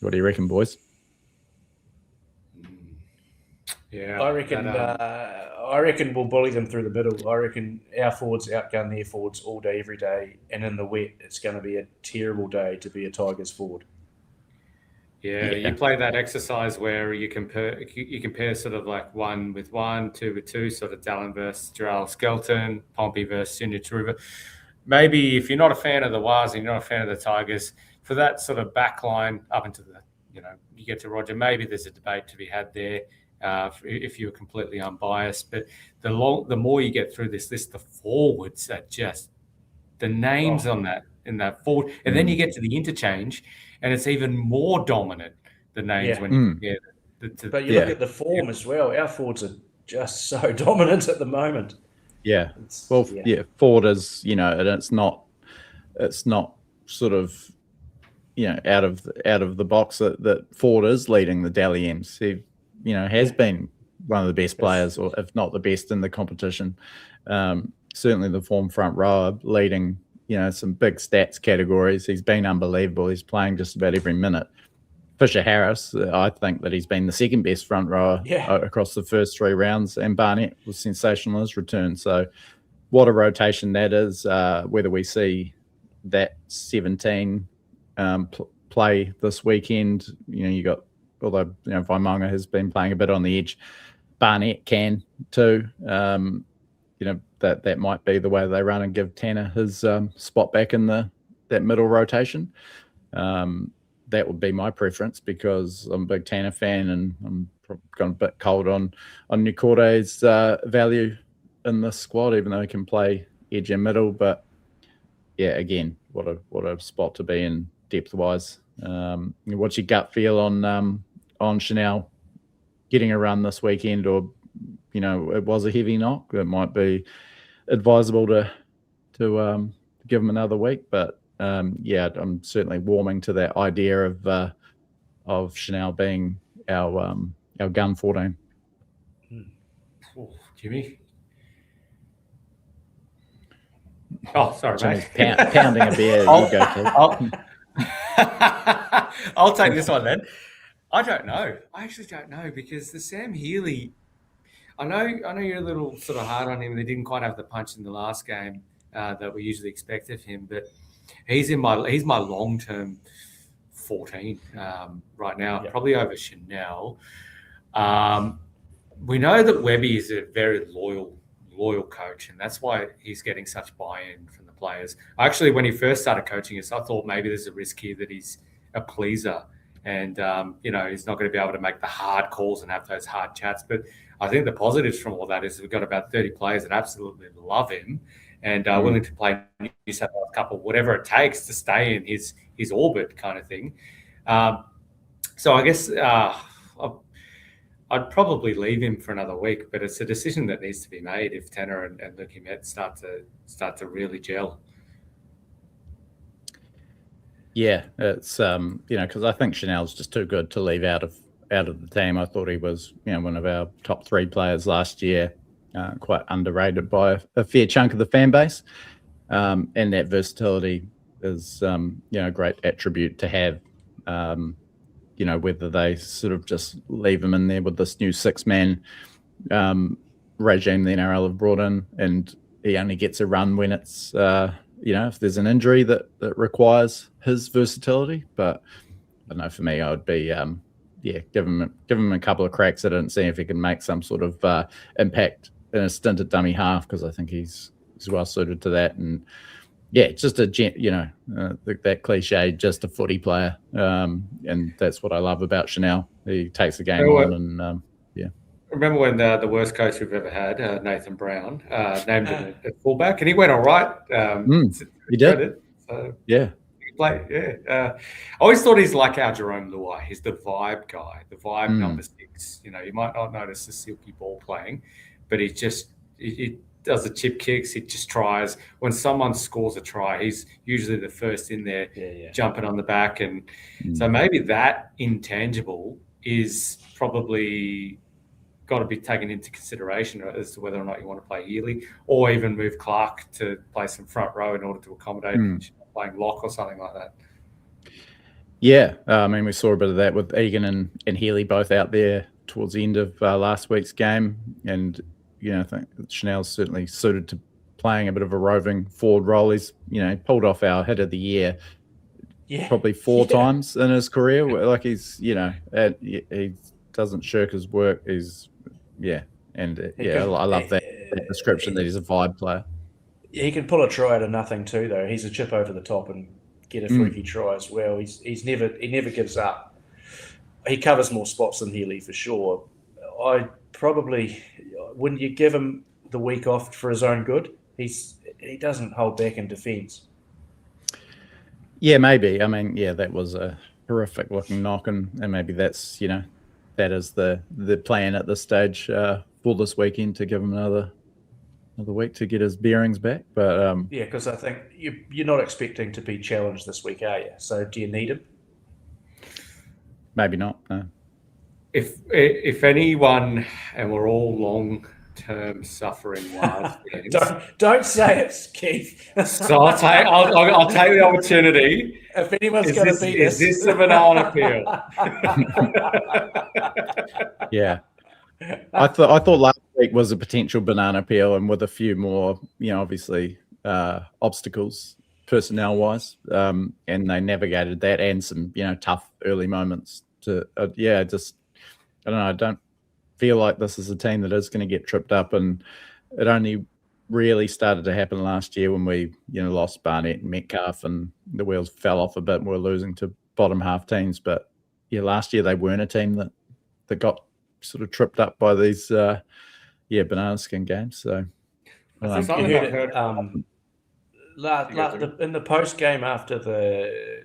What do you reckon, boys? Yeah, I reckon we'll bully them through the middle. I reckon our forwards outgun their forwards all day, every day, and in the wet, it's going to be a terrible day to be a Tigers forward. Yeah, you play that exercise where you compare sort of like 1 with 1, 2 with 2, sort of Dallin versus Jarrell Skelton, Pompey versus Sunya Turuva. Maybe if you're not a fan of the Waz and you're not a fan of the Tigers, for that sort of back line up into the, you get to Roger, maybe there's a debate to be had there. If you're completely unbiased, but the more you get through this list, the forwards are just the names in that forward, and then you get to the interchange, and it's even more dominant. The names when you but you look at the form as well. Our forwards are just so dominant at the moment. Yeah, forward is and it's not sort of out of the box that Ford is leading the Dally M's. He has been one of the best players, or if not the best in the competition. Certainly the form front rower leading some big stats categories. He's been unbelievable. He's playing just about every minute. Fisher Harris, I think that he's been the second best front rower across the first 3 rounds, and Barnett was sensational in his return. So what a rotation that is. Whether we see that 17 play this weekend, you got, although Vaimonga has been playing a bit on the edge, Barnett can too. That might be the way they run and give Tanner his spot back in that middle rotation. That would be my preference because I'm a big Tanner fan, and I'm gone a bit cold on Nicore's value in this squad, even though he can play edge and middle. But yeah, again, what a spot to be in depth wise. What's your gut feel on Chanel getting a run this weekend, or it was a heavy knock? It might be advisable to give him another week, but I'm certainly warming to that idea of Chanel being our gun 14. Oh, Jimmy. Oh, sorry, Jimmy's mate. Pounding a beer. You go, Keith. I'll take this one then. I don't know. I actually don't know, because the Sam Healy, I know you're a little sort of hard on him. They didn't quite have the punch in the last game that we usually expect of him, but he's my long-term 14 right now, probably over Chanel. We know that Webby is a very loyal coach, and that's why he's getting such buy-in from the players. Actually, when he first started coaching us, I thought maybe there's a risk here that he's a pleaser, and he's not going to be able to make the hard calls and have those hard chats. But I think the positives from all that is we've got about 30 players that absolutely love him and are willing to play New South Wales Cup or whatever it takes to stay in his orbit, kind of thing. So I guess I'd probably leave him for another week, but it's a decision that needs to be made if Tanner and Lucky Met start to really gel. Yeah, it's because I think Chanel's just too good to leave out of the team. I thought he was one of our top 3 players last year, quite underrated by a fair chunk of the fan base, and that versatility is a great attribute to have. Whether they sort of just leave him in there with this new 6-man regime the NRL have brought in, and he only gets a run when it's if there's an injury that requires his versatility. But I don't know, for me, I would be give him a couple of cracks at it and see if he can make some sort of impact in a stint at dummy half, because I think he's well suited to that. And yeah, just that cliche, just a footy player, and that's what I love about Chanel. He takes the game on, and Remember when the worst coach we've ever had, Nathan Brown, named him a fullback, and he went all right. He did. So, yeah. I always thought he's like our Jerome Luai. He's the vibe guy, the vibe number 6. You might not notice the silky ball playing, but he does the chip kicks. He just tries. When someone scores a try, he's usually the first in there, jumping on the back. And so maybe that intangible is probably got to be taken into consideration as to whether or not you want to play Healy, or even move Clark to play some front row in order to accommodate playing lock or something like that. Yeah, we saw a bit of that with Egan and Healy both out there towards the end of last week's game, and I think Chanel's certainly suited to playing a bit of a roving forward role. He's pulled off our hit of the year probably 4 times in his career. Like he's he doesn't shirk his work. He's I love that description that he's a vibe player. He can pull a try out of nothing too, though. He's a chip over the top and get a freaky try as well. He never gives up. He covers more spots than Healy for sure. I probably wouldn't you give him the week off for his own good? He doesn't hold back in defence. Yeah, maybe. That was a horrific looking knock, and maybe that's that is the plan at this stage for this weekend, to give him another week to get his bearings back. But because I think you're not expecting to be challenged this week, are you? So do you need him? Maybe not. No. If anyone, and we're all long long-term suffering wild fans. Don't say it, Keith. So I'll take the opportunity. If anyone's going to beat us, is this a banana peel? Yeah. I thought last week was a potential banana peel, and with a few more, obviously obstacles personnel-wise, and they navigated that, and some tough early moments. To I don't know. I don't feel like this is a team that is going to get tripped up, and it only really started to happen last year when we lost Barnett and Metcalf, and the wheels fell off a bit, and we're losing to bottom half teams. But last year they weren't a team that got sort of tripped up by these banana skin games. So I think you heard it in the post game after the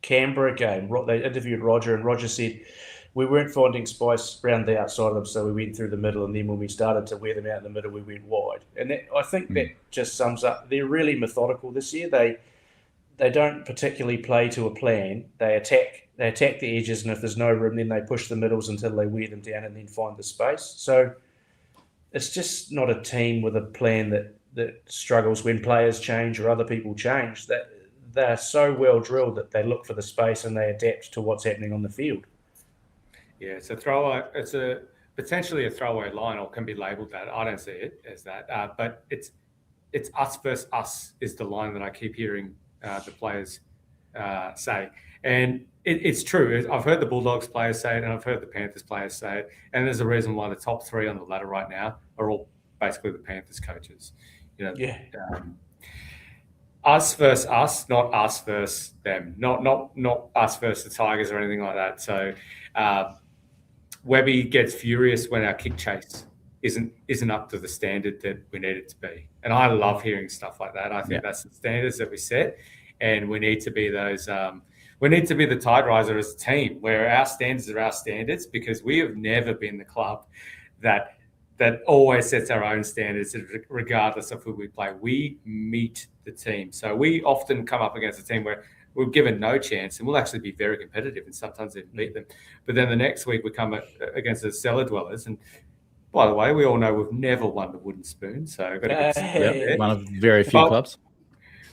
Canberra game. They interviewed Roger, and Roger said we weren't finding spice around the outside of them, so we went through the middle, and then when we started to wear them out in the middle, we went wide. And I think that just sums up. They're really methodical this year. They don't particularly play to a plan. They attack the edges, and if there's no room, then they push the middles until they wear them down and then find the space. So it's just not a team with a plan that struggles when players change or other people change. That they're so well drilled that they look for the space and they adapt to what's happening on the field. Yeah, it's a throwaway. It's potentially a throwaway line, or can be labelled that. I don't see it as that, but it's us versus us is the line that I keep hearing the players say, and it's true. I've heard the Bulldogs players say it, and I've heard the Panthers players say it, and there's a reason why the top three on the ladder right now are all basically the Panthers coaches. Us versus us, not us versus them, not us versus the Tigers or anything like that. So Webby gets furious when our kick chase isn't up to the standard that we need it to be, and I love hearing stuff like that. I think that's the standards that we set, and we need to be those. We need to be the tide riser as a team, where our standards are our standards, because we have never been the club that always sets our own standards regardless of who we play. We meet the team. So we often come up against a team where we're given no chance, and we'll actually be very competitive and sometimes even beat them. But then the next week we come against the cellar dwellers. And by the way, we all know we've never won the wooden spoon. So got to get one of very few clubs.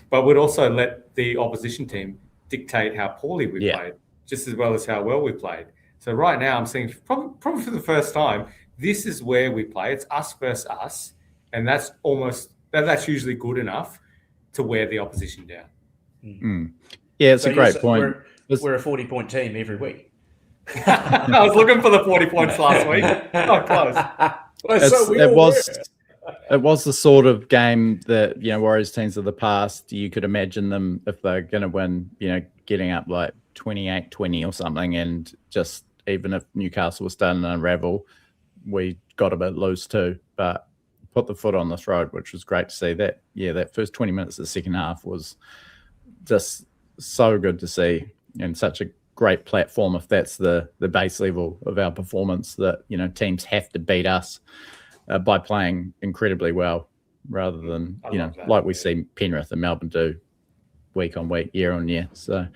But we'd also let the opposition team dictate how poorly we played, just as well as how well we played. So right now I'm seeing probably for the first time, this is where we play. It's us versus us, and that's usually good enough to wear the opposition down. Yeah, it's a great point. We're a 40-point team every week. I was looking for the 40 points last week. Not close. It was the sort of game that Warriors teams of the past, you could imagine them, if they're going to win, getting up like 28-20 or something, and just even if Newcastle was starting to unravel, we got a bit loose too, but put the foot on the throat, which was great to see. That first 20 minutes of the second half was just so good to see, and such a great platform if that's the base level of our performance, that teams have to beat us by playing incredibly well, rather than like we see Penrith and Melbourne do week on week, year on year. So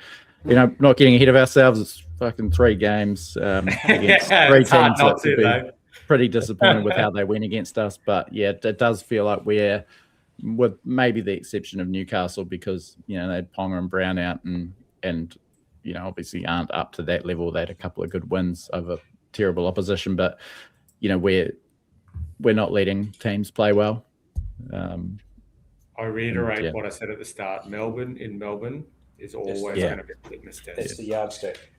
not getting ahead of ourselves. It's fucking 3 games against 3 teams that could be pretty disappointed with how they went against us. But it does feel like we're, with maybe the exception of Newcastle, because they had Ponga and Brown out, and obviously aren't up to that level. They had a couple of good wins over terrible opposition, but we're not letting teams play well. I reiterate what I said at the start. Melbourne is always going to be a litmus test. It's the yardstick.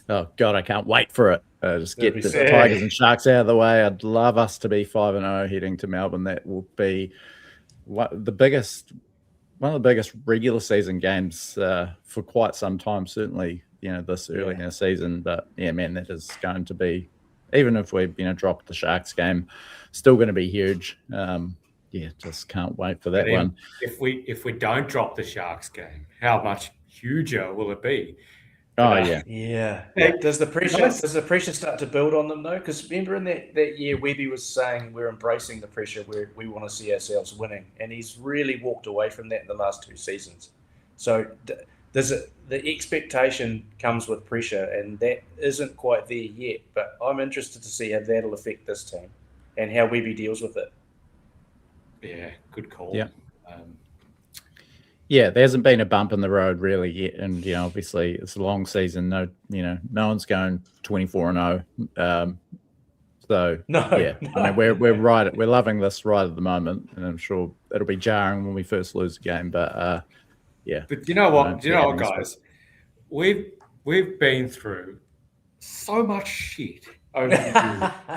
Oh God, I can't wait for it. Just get the Tigers and Sharks out of the way. I'd love us to be 5-0 heading to Melbourne. That will be one of the biggest regular season games for quite some time. Certainly, this early in the season. But that is going to be, even if we dropped the Sharks game, still going to be huge. Just can't wait for that one. If we don't drop the Sharks game, how much huger will it be? Yeah. Does the pressure start to build on them though? Because remember in that year, Webby was saying we're embracing the pressure. We want to see ourselves winning, and he's really walked away from that in the last 2 seasons. So the expectation comes with pressure, and that isn't quite there yet. But I'm interested to see how that'll affect this team. and how Webby deals with it. Yeah, good call. Yeah. Yeah, there hasn't been a bump in the road really yet, and obviously it's a long season. No one's going 24-0. So No, yeah, no. I mean we're right. We're loving this right at the moment, and I'm sure it'll be jarring when we first lose a game. But yeah. But you know what? Guys? We've been through so much shit over the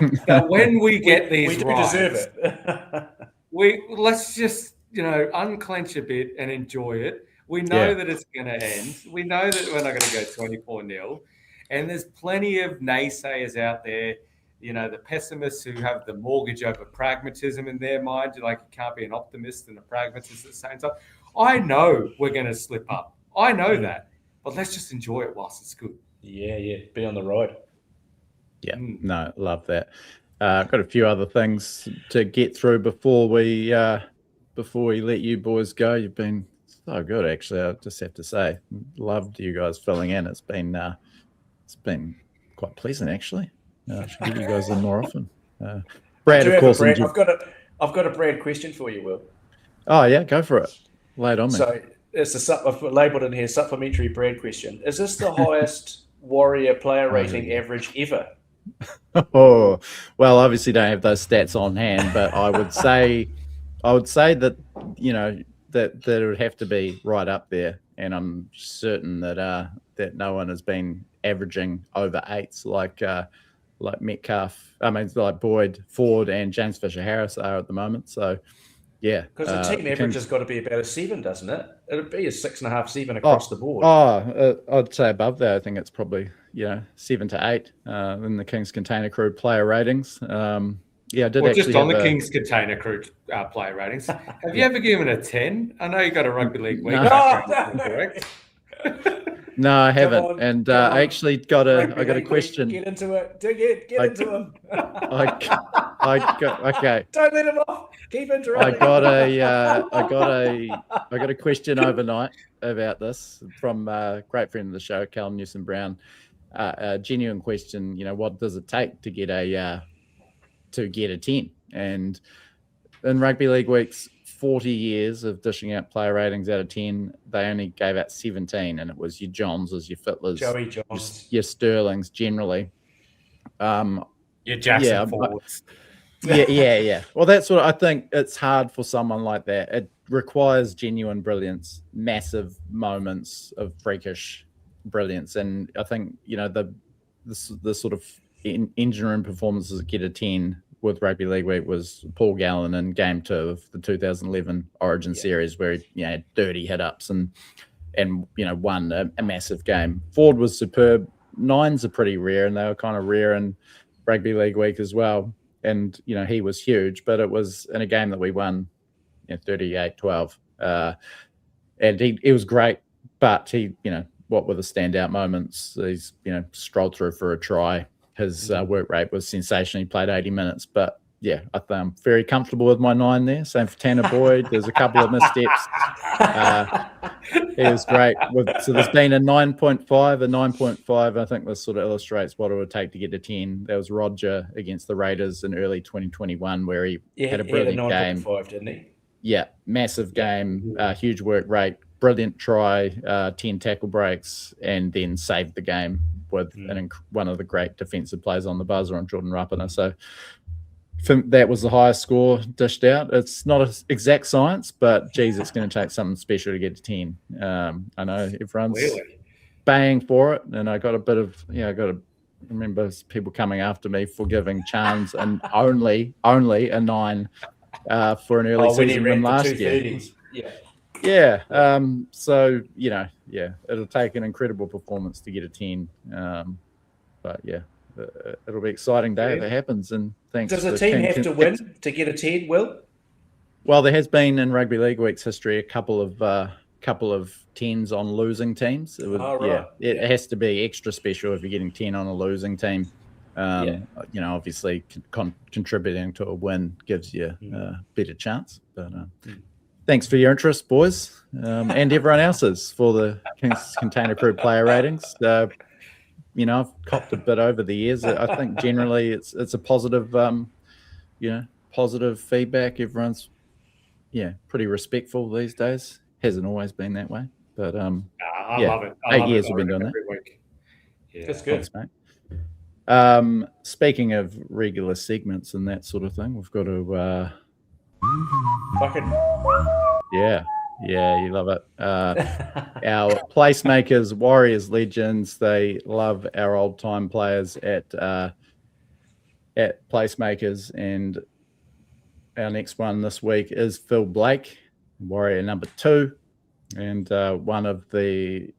years that when we get these we do rides, deserve it. let's just unclench a bit and enjoy it. We know that it's going to end. We know that we're not going to go 24-0, and there's plenty of naysayers out there. The pessimists who have the mortgage over pragmatism in their mind. Like, you can't be an optimist and a pragmatist at the same time. I know we're going to slip up. I know that, but let's just enjoy it whilst it's good. Yeah, be on the ride. Yeah, no, love that. Got a few other things to get through before we let you boys go. You've been so good, actually. I just have to say, loved you guys filling in. It's been quite pleasant, actually. I should give you guys in more often. Brad, of course. I've got a Brad question for you, Will. Oh yeah, go for it. Lay it on me. So it's I've labelled in here supplementary Brad question. Is this the highest Warrior player rating average ever? Oh, well, obviously don't have those stats on hand, but I would say that that it would have to be right up there, and I'm certain that no one has been averaging over 8s like Metcalf. I mean, like Boyd, Ford, and James Fisher-Harris are at the moment. So, yeah. Because the team average has got to be about a 7, doesn't it? It'd be a 6.5, 7 across the board. I'd say above that. I think it's probably 7 to 8 in the Kingz Container Crew player ratings. Yeah, I did actually just on the Kingz Container Crew player ratings. Have you ever given a 10? I know you got a rugby league week. Correct? No, I haven't. And I actually got a question. Get into it. Get into him. Okay. Don't let him off. Keep interrupting. I got a question overnight about this from a great friend of the show, Cal Newsom-Brown. A genuine question. What does it take to get a 10? And in rugby league weeks, 40 years of dishing out player ratings out of 10, they only gave out 17, and it was your Johnses, your Fittlers, Joey Johns, your Sterlings generally. Your Jackson Fords. Yeah. Well, that's what I think. It's hard for someone like that. It requires genuine brilliance, massive moments of freakish brilliance, and I think the sort of engine room performances that get a 10 with Rugby League Week was Paul Gallen in Game 2 of the 2011 Origin Series, where he had 30 hit-ups and won a massive game. Ford was superb. 9s are pretty rare, and they were kind of rare in Rugby League Week as well. And, he was huge, but it was in a game that we won 38-12. And he was great, but he, what were the standout moments? He's, strolled through for a try. His work rate was sensational. He played 80 minutes, but yeah, I think I'm very comfortable with my 9 there. Same for Tanner Boyd. There's a couple of missteps. He was great. So there's been a 9.5, a 9.5. I think this sort of illustrates what it would take to get to 10. There was Roger against the Raiders in early 2021, where he had a brilliant game. 9.5, didn't he? Yeah, massive game, huge work rate, brilliant try, 10 tackle breaks, and then saved the game with one of the great defensive plays on the buzzer on Jordan Rapana. So that was the highest score dished out. It's not an exact science, but geez, it's going to take something special to get to 10. I know everyone's baying for it, and I got a bit of I got to remember people coming after me for giving Chans and only a 9 for an early season win last year. Yeah. So, it'll take an incredible performance to get a 10. But yeah, it'll be an exciting day if it happens. And thanks. Does a team have to win to get a 10, Will? Well, there has been in Rugby League Week's history a couple of 10s on losing teams. It has to be extra special if you're getting 10 on a losing team. Obviously contributing to a win gives you a better chance. But thanks for your interest, boys, and everyone else's for the Kingz Container Crew player ratings. I've copped a bit over the years. I think generally it's a positive positive feedback. Everyone's pretty respectful these days. Hasn't always been that way, but I love it. I 8 love years it. we've been doing every that. week. Yeah. That's good. Thanks, mate. Speaking of regular segments and that sort of thing, we've got to Fucking yeah, you love it. Our PlaceMakers Warriors legends, they love our old time players at PlaceMakers, and our next one this week is Phil Blake, Warrior number 2, and one of the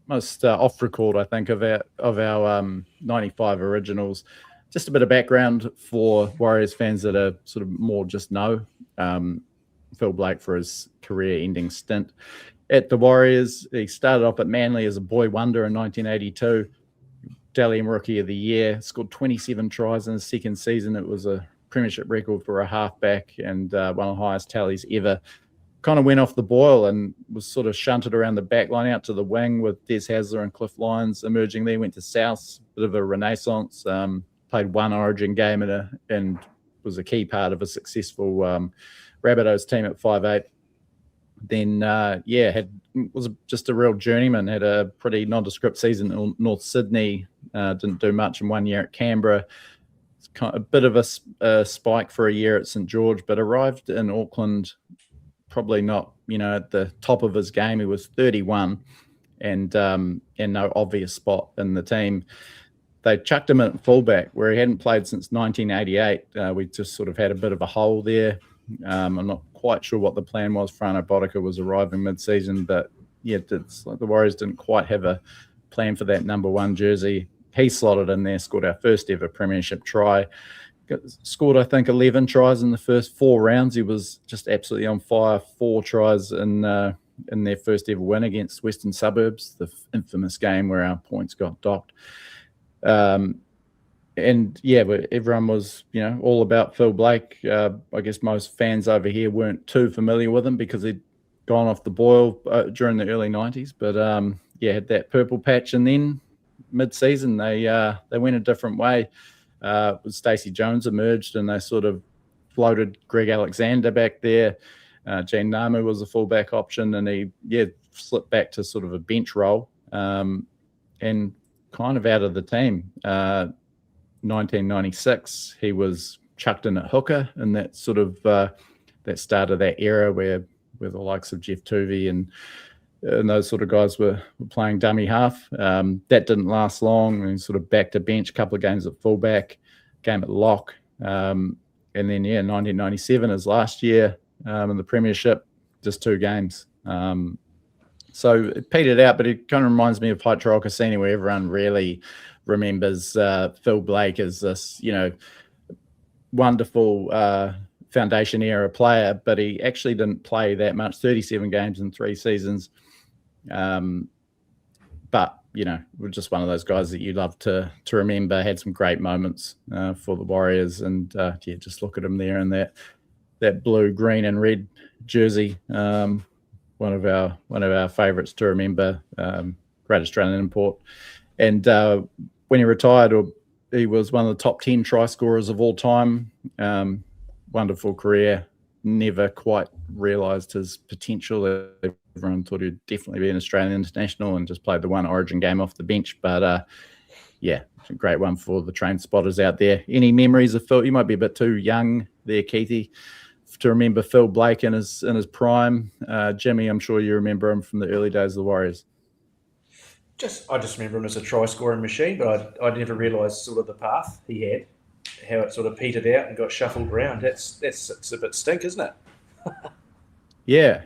most off record, I think, of our 95 originals. Just a bit of background for Warriors fans that are sort of more just know. Phil Blake, for his career-ending stint at the Warriors, he started off at Manly as a boy wonder in 1982. Dally M Rookie of the Year, scored 27 tries in his second season. It was a premiership record for a halfback and one of the highest tallies ever. Kind of went off the boil and was sort of shunted around the back line out to the wing with Des Hasler and Cliff Lyons emerging there. Went to South, bit of a renaissance. Played one Origin game and was a key part of a successful Rabbitohs team at 5'8". Then was just a real journeyman. Had a pretty nondescript season in North Sydney. Didn't do much in 1 year at Canberra. It's kind of a bit of a spike for a year at St George, but arrived in Auckland probably not at the top of his game. He was 31 and no obvious spot in the team. They chucked him at fullback where he hadn't played since 1988. We just sort of had a bit of a hole there. I'm not quite sure what the plan was. Frano Bodica was arriving mid-season, but it's like the Warriors didn't quite have a plan for that number 1 jersey. He slotted in there, scored our first ever premiership try. Scored, I think, 11 tries in the first 4 rounds. He was just absolutely on fire. 4 tries in their first ever win against Western Suburbs, the infamous game where our points got docked. But everyone was, all about Phil Blake. I guess most fans over here weren't too familiar with him because he'd gone off the boil during the early 90s. But had that purple patch, and then mid-season they went a different way. Stacey Jones emerged, and they sort of floated Greg Alexander back there. Gene Namu was a fullback option, and he slipped back to sort of a bench role and kind of out of the team. 1996, he was chucked in at hooker, and that sort of that started that era where the likes of Jeff Tuvey and those sort of guys were playing dummy half. That didn't last long, and sort of back to bench, a couple of games at fullback, game at lock, and then 1997 is last year in the premiership, just 2 games. So it petered out, but it kind of reminds me of Hyde Cassini, where everyone really remembers Phil Blake as this, wonderful foundation era player, but he actually didn't play that much, 37 games in 3 seasons. But, we're just one of those guys that you love to remember, had some great moments for the Warriors. And, just look at him there in that blue, green and red jersey. One of our favourites to remember, great Australian import. And when he retired, he was one of the top 10 try scorers of all time. Wonderful career. Never quite realised his potential. Everyone thought he'd definitely be an Australian international, and just played the 1 Origin game off the bench. But it's a great one for the trained spotters out there. Any memories of Phil? You might be a bit too young there, Keithy, to remember Phil Blake in his prime. Jimmy, I'm sure you remember him from the early days of the Warriors. I just remember him as a try scoring machine, but I never realised sort of the path he had, how it sort of petered out and got shuffled around. It's a bit stink, isn't it? Yeah,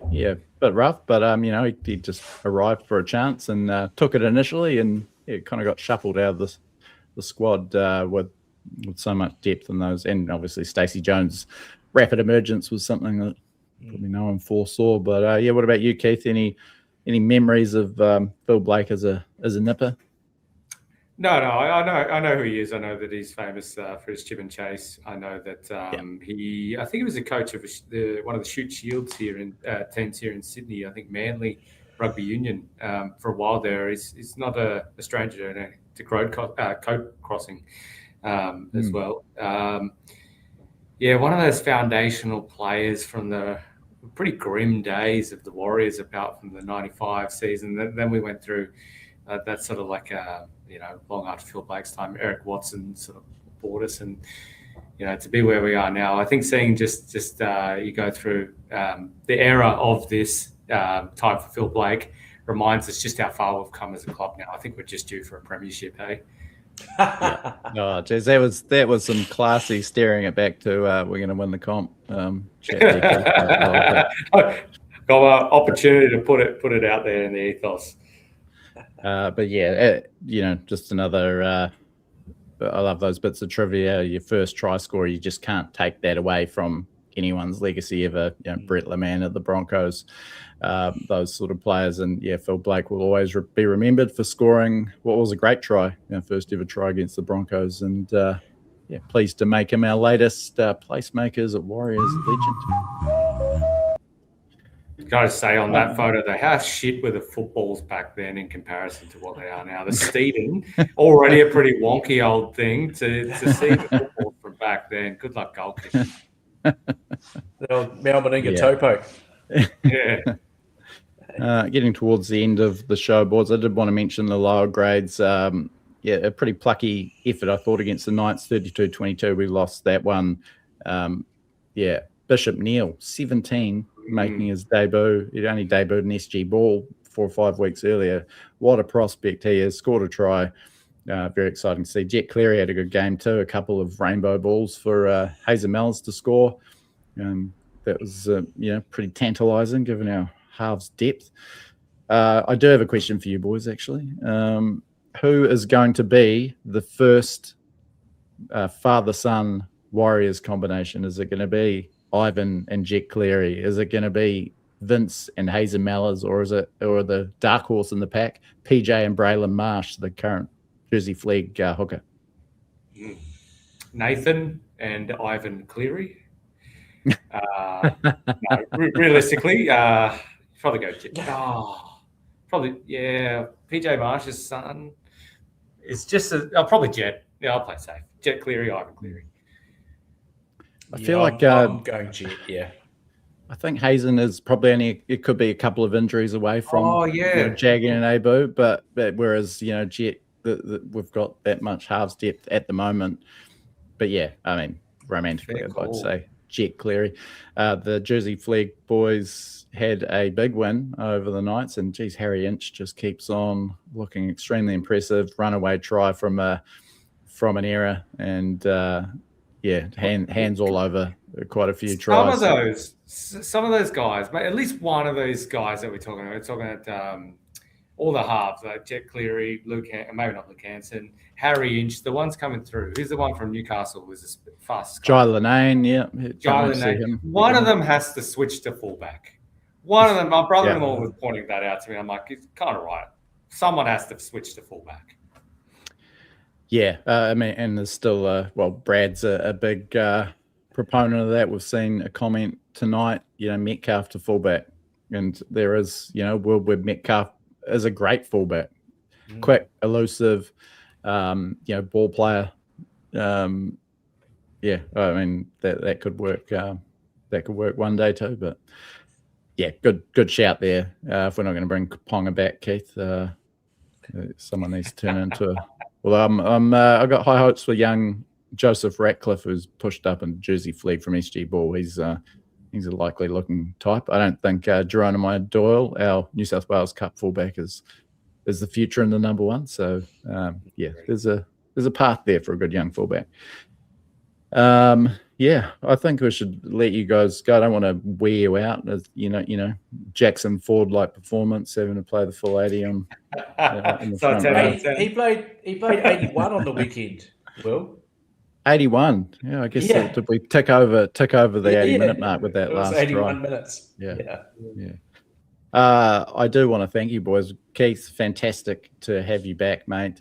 bit rough, but he just arrived for a chance and took it initially, and it kind of got shuffled out of the squad with so much depth in those, and obviously Stacey Jones' rapid emergence was something that probably no one foresaw. But what about you, Keith? Any memories of Phil Blake as a nipper? No, I know who he is. I know that he's famous for his chip and chase. I know that I think he was a coach of one of the Shoot Shields teams here in Sydney. I think Manly Rugby Union for a while there. He's not a stranger to code crossing as well. Yeah, one of those foundational players from the pretty grim days of the Warriors, apart from the '95 season. Then we went through that sort of like, long after Phil Blake's time, Eric Watson sort of bought us, and to be where we are now. I think seeing just you go through the era of this time for Phil Blake reminds us just how far we've come as a club now. I think we're just due for a premiership, hey? Yeah. Oh, geez, that was some classy steering it back to we're going to win the comp. Got an opportunity to put it out there in the ethos. But yeah, just another. I love those bits of trivia. Your first try scorer, you just can't take that away from anyone's legacy ever. Brett Leman at the Broncos, those sort of players. And yeah, Phil Blake will always be remembered for scoring what was a great try, first ever try against the Broncos. And pleased to make him our latest PlaceMakers Warriors legend. Got to say on that photo, they how shit were the footballs back then in comparison to what they are now. The seating, already a pretty wonky old thing, to see the footballs from back then. Good luck goal kicking. The old Malmaninga toe poke. Yeah. Getting towards the end of the show, boards, I did want to mention the lower grades. A pretty plucky effort, I thought, against the Knights, 32-22. We lost that one. Bishop Neal, 17, making his debut. He'd only debuted an SG ball 4 or 5 weeks earlier. What a prospect he is. Scored a try. Very exciting to see. Jet Cleary had a good game too. A couple of rainbow balls for Hazen Mellis to score. That was pretty tantalising given our halves depth. I do have a question for you boys, actually. Who is going to be the first father-son Warriors combination? Is it going to be Ivan and Jet Cleary? Is it going to be Vince and Hazen Mellis, or the dark horse in the pack, PJ and Braylon Marsh, the current Jersey Flegg hooker? Nathan and Ivan Cleary. Realistically, probably go Jet. PJ Marsh's son is just probably Jet. Yeah, I'll play safe. Jet Cleary, Ivan Cleary. I feel like I'm going Jet. Yeah, I think Hazen is probably it could be a couple of injuries away from Jagging and Abu, but whereas Jet, we've got that much halves depth at the moment. But yeah, I mean, romantically, I'd like to say Jet Cleary. The Jersey Flegg boys had a big win over the Knights, and geez, Harry Inch just keeps on looking extremely impressive. Runaway try from an error, and hands all over quite a few tries. Some of those guys, but at least one of those guys that we're talking about all the halves, like Jet Cleary, maybe not Luke Hansen, Harry Inch, the ones coming through. Who's the one from Newcastle who was the fastest? Jai Lanane, Jai Lanane. One of them has to switch to fullback. One of them, my brother-in-law was pointing that out to me. I'm like, it's kind of right. Someone has to switch to fullback. Yeah, and there's still, Brad's a big proponent of that. We've seen a comment tonight, Metcalf to fullback. And there is, Will Webb Metcalf is a great fullback. Quick, elusive, ball player. I mean, that could work. That could work one day too. But yeah, good shout there. If we're not going to bring Ponga back, Keith, someone needs to turn into. I've got high hopes for young Joseph Ratcliffe, who's pushed up in Jersey Flegg from SG Ball. He's a likely looking type. I don't think Geronimo Doyle, our New South Wales Cup fullback, is the future in the number one. So there's a path there for a good young fullback. I think we should let you guys go. I don't want to wear you out. As Jackson Ford like performance, having to play the full 80 on. He played 81 on the weekend. Will 81? Yeah, I guess. Did we tick over the 80-minute mark with that last 81 try? Minutes. Yeah. I do want to thank you, boys. Keith, fantastic to have you back, mate.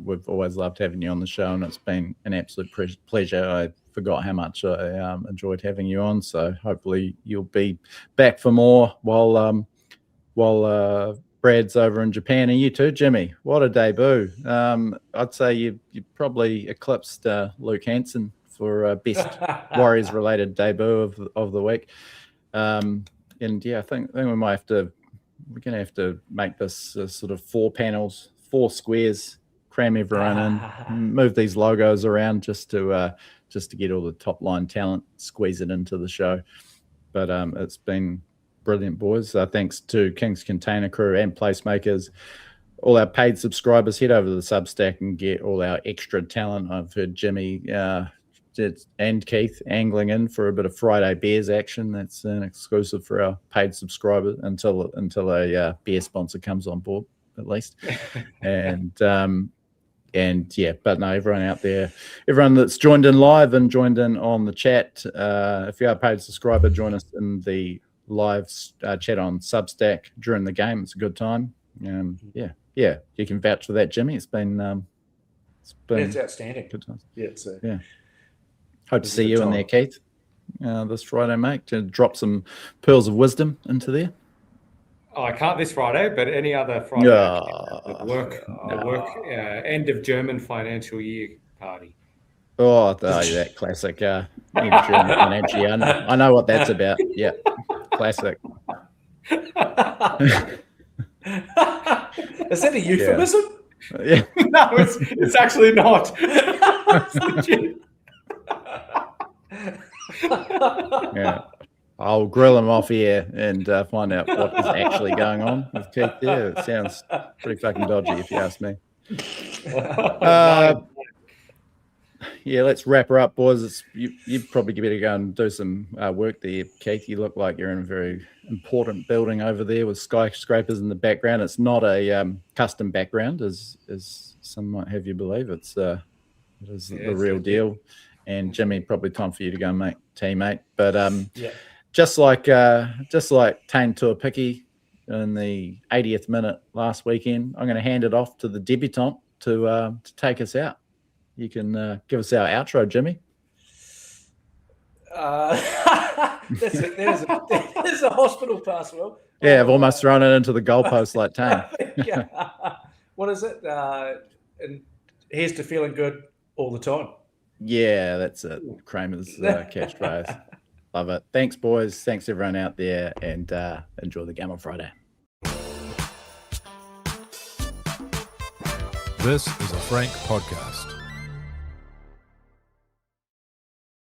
We've always loved having you on the show, and it's been an absolute pleasure. I forgot how much I enjoyed having you on, so hopefully you'll be back for more while Brad's over in Japan. And you too, Jimmy. What a debut. I'd say you probably eclipsed Luke Hansen for best Warriors related debut of the week. And yeah, I think we might have to. We're going to have to make this sort of 4 panels, 4 squares, cram everyone in, move these logos around just to get all the top line talent, squeeze it into the show. But it's been brilliant, boys. Thanks to Kingz Container Crew and PlaceMakers. All our paid subscribers, head over to the Substack and get all our extra talent. I've heard Jimmy and Keith angling in for a bit of Friday Bears action. That's an exclusive for our paid subscribers until a beer sponsor comes on board, at least. And yeah, but no, everyone out there, everyone that's joined in live and joined in on the chat, if you are a paid subscriber, join us in the live chat on Substack during the game. It's a good time. Yeah, you can vouch for that, Jimmy. It's been it's outstanding. Good time. Yeah, Hope to see you in there, Keith, this Friday, mate. To drop some pearls of wisdom into there. Oh, I can't this Friday, but any other Friday. Work end of German financial year party. Oh, that classic. End of German financial year. I know what that's about. Yeah, classic. Is that a euphemism? Yeah. No, it's actually not. It's legit. Yeah, I'll grill him off here and find out what is actually going on with Keith there. It sounds pretty fucking dodgy, if you ask me. Yeah, let's wrap her up, boys. You'd probably better go and do some work there, Keith. You look like you're in a very important building over there with skyscrapers in the background. It's not a custom background, as some might have you believe. It is the real deal. And Jimmy, probably time for you to go and make tea, mate. But just like Tane Tuapiki in the 80th minute last weekend, I'm going to hand it off to the debutant to take us out. You can give us our outro, Jimmy. There's a hospital pass, Will. Yeah, I've almost thrown it into the goalpost like Tane. What is it? And here's to feeling good all the time. Yeah, that's it. Kramer's catchphrase. Love it. Thanks, boys. Thanks, everyone out there, and enjoy the game on Friday. This is a Frank podcast.